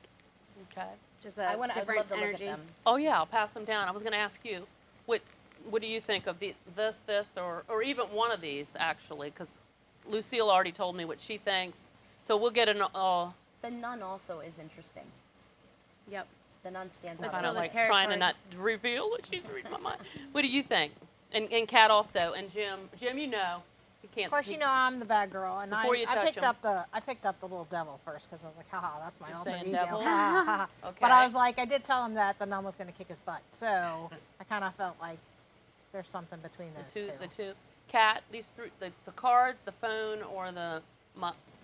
Okay. just a I'd different love to energy. look at them. Oh yeah, I'll pass them down. I was going to ask you, what do you think of this, or even one of these actually? Because Lucille already told me what she thinks. So we'll get an. The nun also is interesting. Yep. The nun stands But out. I so don't the like tarot trying to card- not reveal what she's reading my mind. What do you think? And Kat also, and Jim. Jim, you know, you can't. Of course, you know I'm the bad girl, and Before you I touch picked 'em. I picked up the little devil first because I was like, haha, that's my You're alter saying ego. devil? Ha, ha, ha. Okay. But I was like, I did tell him that the nun was going to kick his butt, so I kind of felt like there's something between those two. The two. Kat, these three, the cards, the phone, or the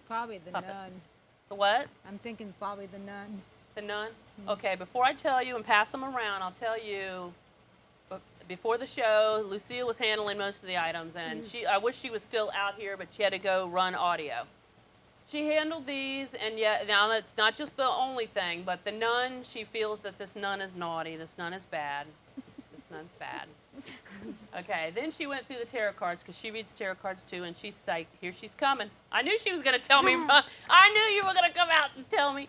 Probably the Puppets. nun. the what? I'm thinking probably the nun. The nun? Okay, before I tell you and pass them around, I'll tell you, before the show, Lucille was handling most of the items, and I wish she was still out here, but she had to go run audio. She handled these, and yet, now that's not just the only thing, but the nun, she feels that this nun is naughty, this nun is bad, this nun's bad. Okay, then she went through the tarot cards, because she reads tarot cards too, and she's like, here she's coming. I knew she was going to tell me, I knew you were going to come out and tell me.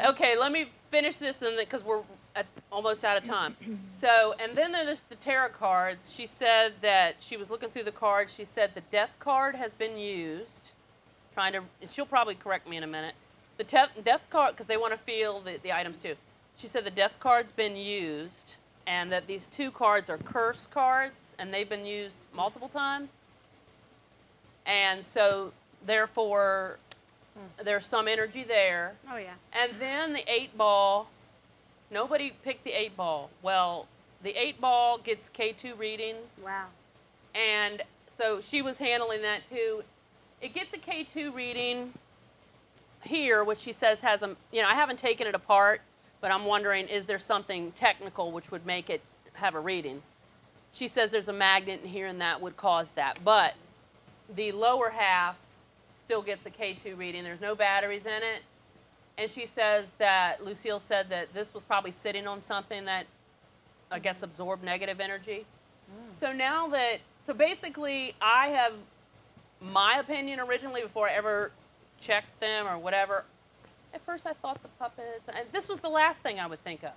Okay, let me finish this, because we're almost out of time. So, and then there's the tarot cards. She said that she was looking through the cards. She said the death card has been used. And she'll probably correct me in a minute. The death card, because they want to feel the items too. She said the death card's been used, and that these two cards are curse cards, and they've been used multiple times. And so, therefore, there's some energy there. Oh yeah. And then the 8-ball, nobody picked the 8-ball. Well, the 8-ball gets K2 readings. Wow. And so she was handling that too. It gets a K2 reading here, which she says has a, I haven't taken it apart, but I'm wondering, is there something technical which would make it have a reading? She says there's a magnet in here and that would cause that. But the lower half still gets a K2 reading. There's no batteries in it. And she says that, Lucille said that this was probably sitting on something that, I guess, absorbed negative energy. So now so basically I have my opinion originally before I ever checked them or whatever. At first I thought the puppets, and this was the last thing I would think of.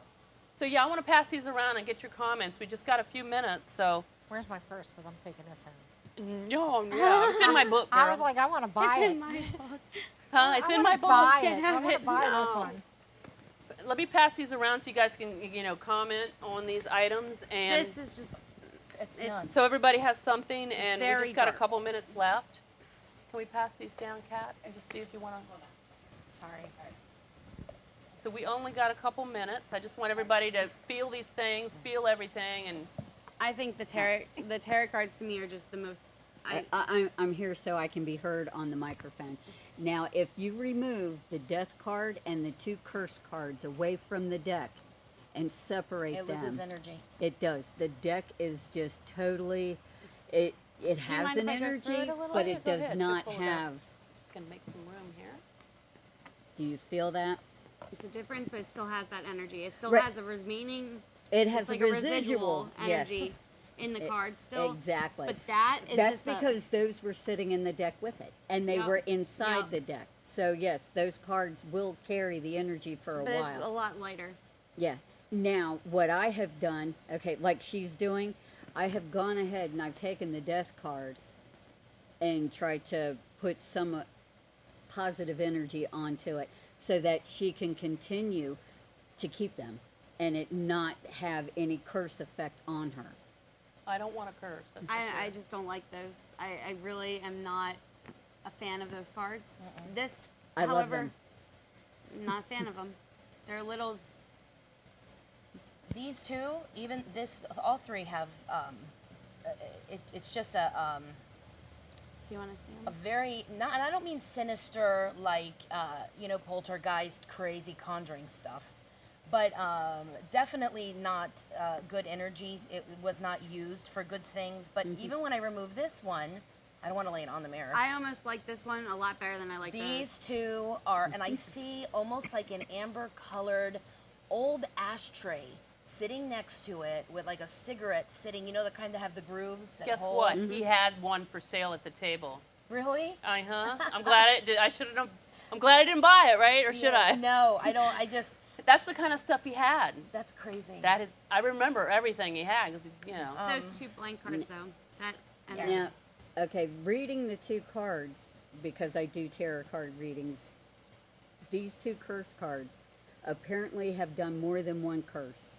So yeah, I want to pass these around and get your comments. We just got a few minutes, so. Where's my purse? Because I'm taking this home. No, it's in my book, girl. I was like, I want to buy It's it. in my book. Huh? It's I in wanna my book. Buy Can't it. have I want it. to buy this No. one. Let me pass these around so you guys can, comment on these items. And This is just It's It's- nuns. so everybody has something, and we very just got a dark. couple minutes left. Can we pass these down, Kat, and just see if you want to? Sorry. So we only got a couple minutes. I just want everybody to feel these things, feel everything, and I think the tarot cards to me are just the most. I'm here so I can be heard on the microphone. Now, if you remove the death card and the two curse cards away from the deck and separate It them, loses energy. it does. The deck is just totally, it has mind an if I go energy, through it a little? but Yeah, it go does ahead. not Pull it up. have, just gonna make some room here. do you feel that? It's a difference, but it still has that energy. It still Right. has a remaining. It has It's like a residual, energy yes. in the card still. Exactly. But that is That's just a- because those were sitting in the deck with it, and they Yup. were inside Yup. the deck. So yes, those cards will carry the energy for a but while. it's a lot lighter. Yeah. Now, what I have done, okay, like she's doing, I have gone ahead and I've taken the death card and tried to put some positive energy onto it so that she can continue to keep them and it not have any curse effect on her. I don't want to curse. That's for I sure. just don't like those. I really am not a fan of those cards. This, I love however, them. I'm not a fan of them. They're a little. These two, even this, all three have. It's just a Do you want to see a them? very not, and I don't mean sinister like poltergeist, crazy conjuring stuff, but definitely not good energy. It was not used for good things. But even when I remove this one, I don't want to lay it on the mirror. I almost like this one a lot better than I like These two are, and I see almost like an amber colored old ashtray sitting next to it with like a cigarette sitting, you know, the kind that have the grooves that Guess hold. what? He had one for sale at the table. Really? I'm glad I'm glad I didn't buy it, right? Or should I? No, I don't. I just, That's the kind of stuff he had. that's crazy. That is, I remember everything he had because you know. those 2 blank cards though. That energy. Now, okay, reading the 2 cards, because I do tarot card readings, these 2 curse cards apparently have done more than one curse,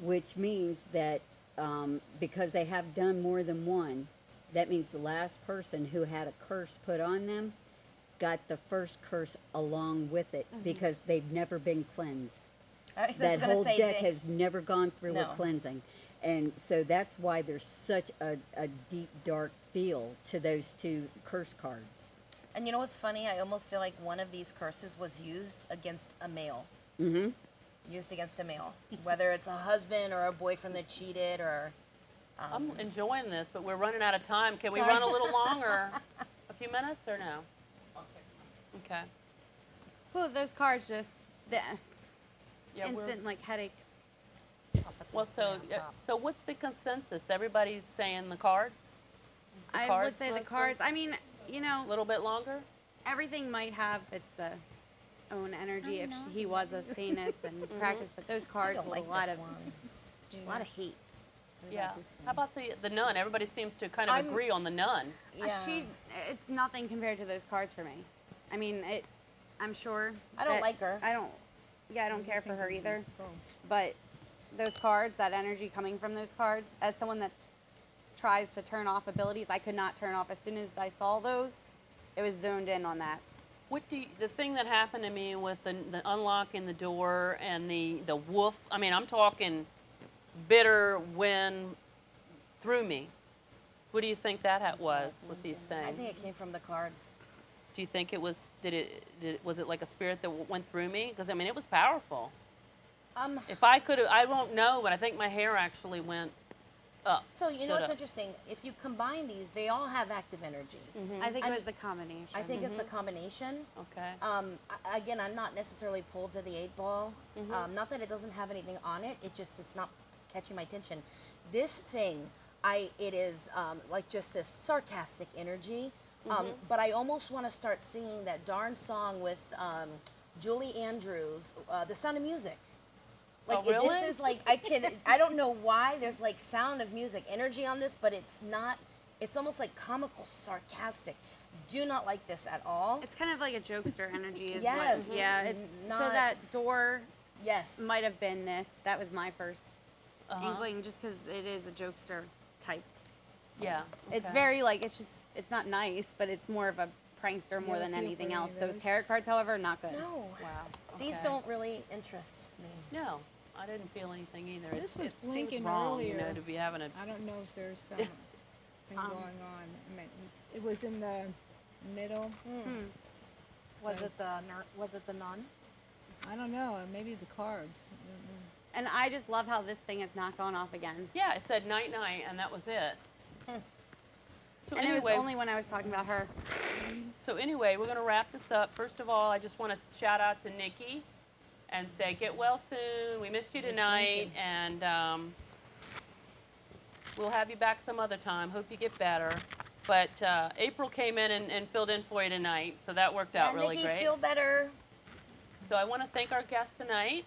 which means that because they have done more than one, that means the last person who had a curse put on them got the first curse along with it because they've never been cleansed. I was That gonna whole say deck they- has never gone through No. a cleansing. And so that's why there's such a deep, dark feel to those 2 curse cards. And you know what's funny? I almost feel like one of these curses was used against a male. Mm-hmm. Used against a male. Whether it's a husband or a boyfriend that cheated or... I'm enjoying this, but we're running out of time. Can we Sorry. run a little longer? A few minutes or no? Okay. Ooh, those cards just the Yeah, instant like headache. Well, so what's the consensus? Everybody's saying the cards? The I cards would say the mostly? cards. I mean, you know, A little bit longer? everything might have its own energy if he was a Satanist and practiced, but those I cards don't with like a lot this of one. just a lot of hate. Yeah. How about the nun? Everybody seems to kind of agree on the nun. Yeah. It's nothing compared to those cards for me. I mean, I'm sure. I don't that- like her. I don't care for her either. But those cards, that energy coming from those cards, as someone that tries to turn off abilities, I could not turn off. As soon as I saw those, it was zoned in on that. The thing that happened to me with the unlocking the door and the woof, I mean, I'm talking bitter wind through me. What do you think that was with these things? I think it came from the cards. Do you think it was, was it like a spirit that went through me? Because, I mean, it was powerful. If I could have, I won't know, but I think my hair actually went up. So you stood know what's up. interesting? If you combine these, they all have active energy. I think I it was mean, the combination. I think it's the combination. Okay. Again, I'm not necessarily pulled to the 8 ball. Not that it doesn't have anything on it. It's not catching my attention. This thing, it is like just this sarcastic energy. But I almost want to start singing that darn song with Julie Andrews, The Sound of Music. Like Oh, really? this is like I don't know why there's like Sound of Music energy on this, but it's not. It's almost like comical, sarcastic. Do not like this at all. It's kind of like a jokester energy. Is Yes. What, yeah. It's so Not- that door Yes. might have been this. That was my first Uh-huh. inkling, just because it is a jokester type. Yeah. It's okay. very like it's not nice, but it's more of a prankster more than anything else. Those tarot cards, however, not good. No. Wow. These okay. don't really interest me. No, I didn't feel anything either. This was it seems blinking wrong, you earlier. know, to be having a. I don't know if there's something going on. I mean, it was in the middle. Was it the nun? I don't know. Maybe the cards. And I just love how this thing has not gone off again. Yeah, it said night night, and that was it. So And anyway, it was only when I was talking about her. we're going to wrap this up. First of all, I just want to shout out to Nikki and say get well soon. We missed you tonight, and we'll have you back some other time. Hope you get better. But April came in and filled in for you tonight, so that worked out really Nikki, great. feel better. So I want to thank our guest tonight,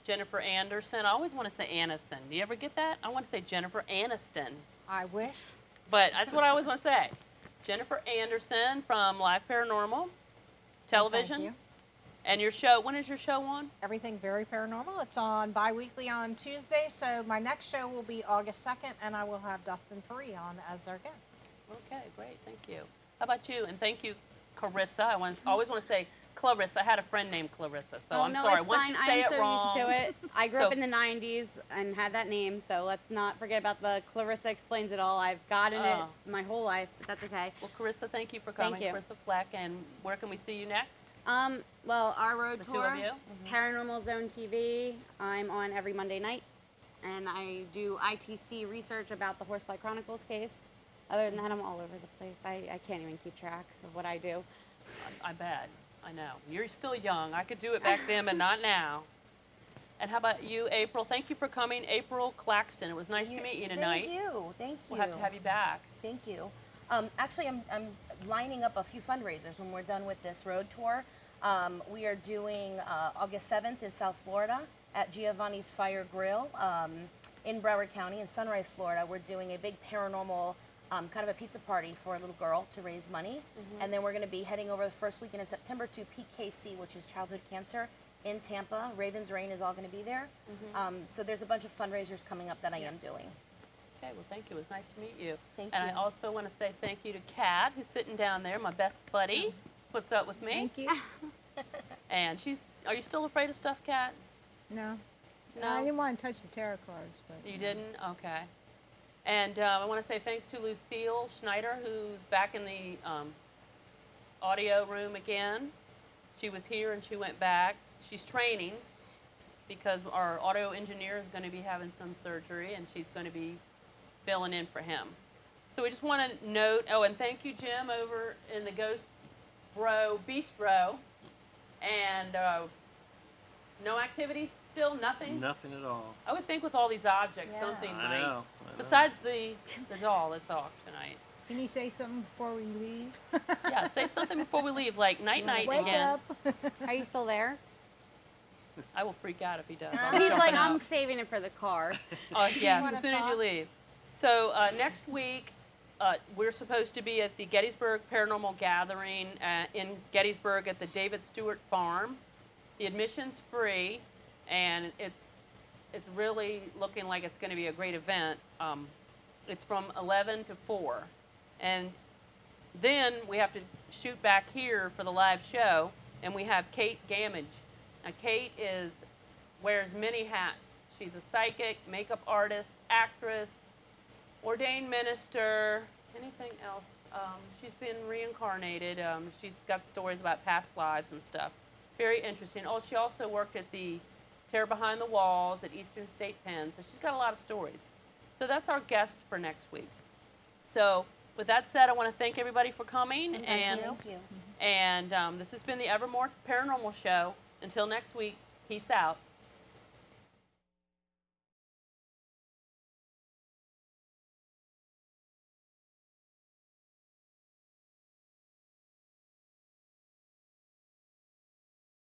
Jennifer Anderson. I always want to say Aniston. Do you ever get that? I want to say Jennifer Aniston. I wish. But that's what I always want to say. Jennifer Anderson from Live Paranormal Television. Thank you. And your show, when is your show on? Everything Very Paranormal. It's on bi-weekly on Tuesday, so my next show will be August 2nd, and I will have Dustin Perry on as our guest. Okay, great. Thank you. How about you? And thank you, Karissa. I always want to say Clarissa. I had a friend named Clarissa, so I'm no, sorry. it's Once fine. you say I'm it so wrong, used to it. I grew So- up in the 90s and had that name, so let's not forget about the Clarissa Explains It All. I've gotten it my whole life, but that's okay. Well, Karissa, thank you for Thank coming. you. Karissa Fleck, and where can we see you next? Well, our road The two tour, of you? Paranormal Zone TV. I'm on every Monday night, and I do ITC research about the Horsefly Chronicles case. Other than that, I'm all over the place. I can't even keep track of what I do. I bet. I know. You're still young. I could do it back then, but not now. And how about you, April? Thank you for coming. April Claxton. It was nice to meet you tonight. Thank you. Thank you. We'll have to have you back. Thank you. Actually, I'm lining up a few fundraisers when we're done with this road tour. We are doing August 7th in South Florida at Giovanni's Fire Grill in Broward County in Sunrise, Florida. We're doing a big paranormal kind of a pizza party for a little girl to raise money. And then we're going to be heading over the first weekend in September to PKC, which is childhood cancer, in Tampa. Raven's Reign is all going to be there. So there's a bunch of fundraisers coming up that I am doing. Okay, well, thank you. It was nice to meet you. Thank and you. I also want to say thank you to Kat, who's sitting down there, my best buddy, puts up with me. Thank you. And are you still afraid of stuff, Kat? No. No? I didn't want to touch the tarot cards, but You didn't? Okay. And I want to say thanks to Lucielle Schneider, who's back in the audio room again. She was here and she went back. She's training because our audio engineer is going to be having some surgery and she's going to be filling in for him. So we just want to note, and thank you, Jim, over in the Ghost Bistro. And no activity still, nothing? Nothing at all. I would think with all these objects, something I might. know. Besides the doll that's off tonight. can you say something before we leave? Yeah, say something before we leave, like night-night Wake again. up. Are you still there? I will freak out if he does. I'm He's like, jumping I'm out. saving it for the car. Yes, wanna as soon as you talk? leave. So next week, we're supposed to be at the Gettysburg Paranormal Gathering in Gettysburg at the David Stewart Farm. The admission's free, and it's really looking like it's going to be a great event. It's from 11 to 4. And then we have to shoot back here for the live show, and we have Kate Gamage. Now, Kate wears many hats. She's a psychic, makeup artist, actress, ordained minister, anything else. She's been reincarnated. She's got stories about past lives and stuff. Very interesting. Oh, she also worked at the Terror Behind the Walls at Eastern State Pen, so she's got a lot of stories. So that's our guest for next week. So with that said, I want to thank everybody for coming. Thank you. And this has been the Evermore Paranormal Show. Until next week, peace out.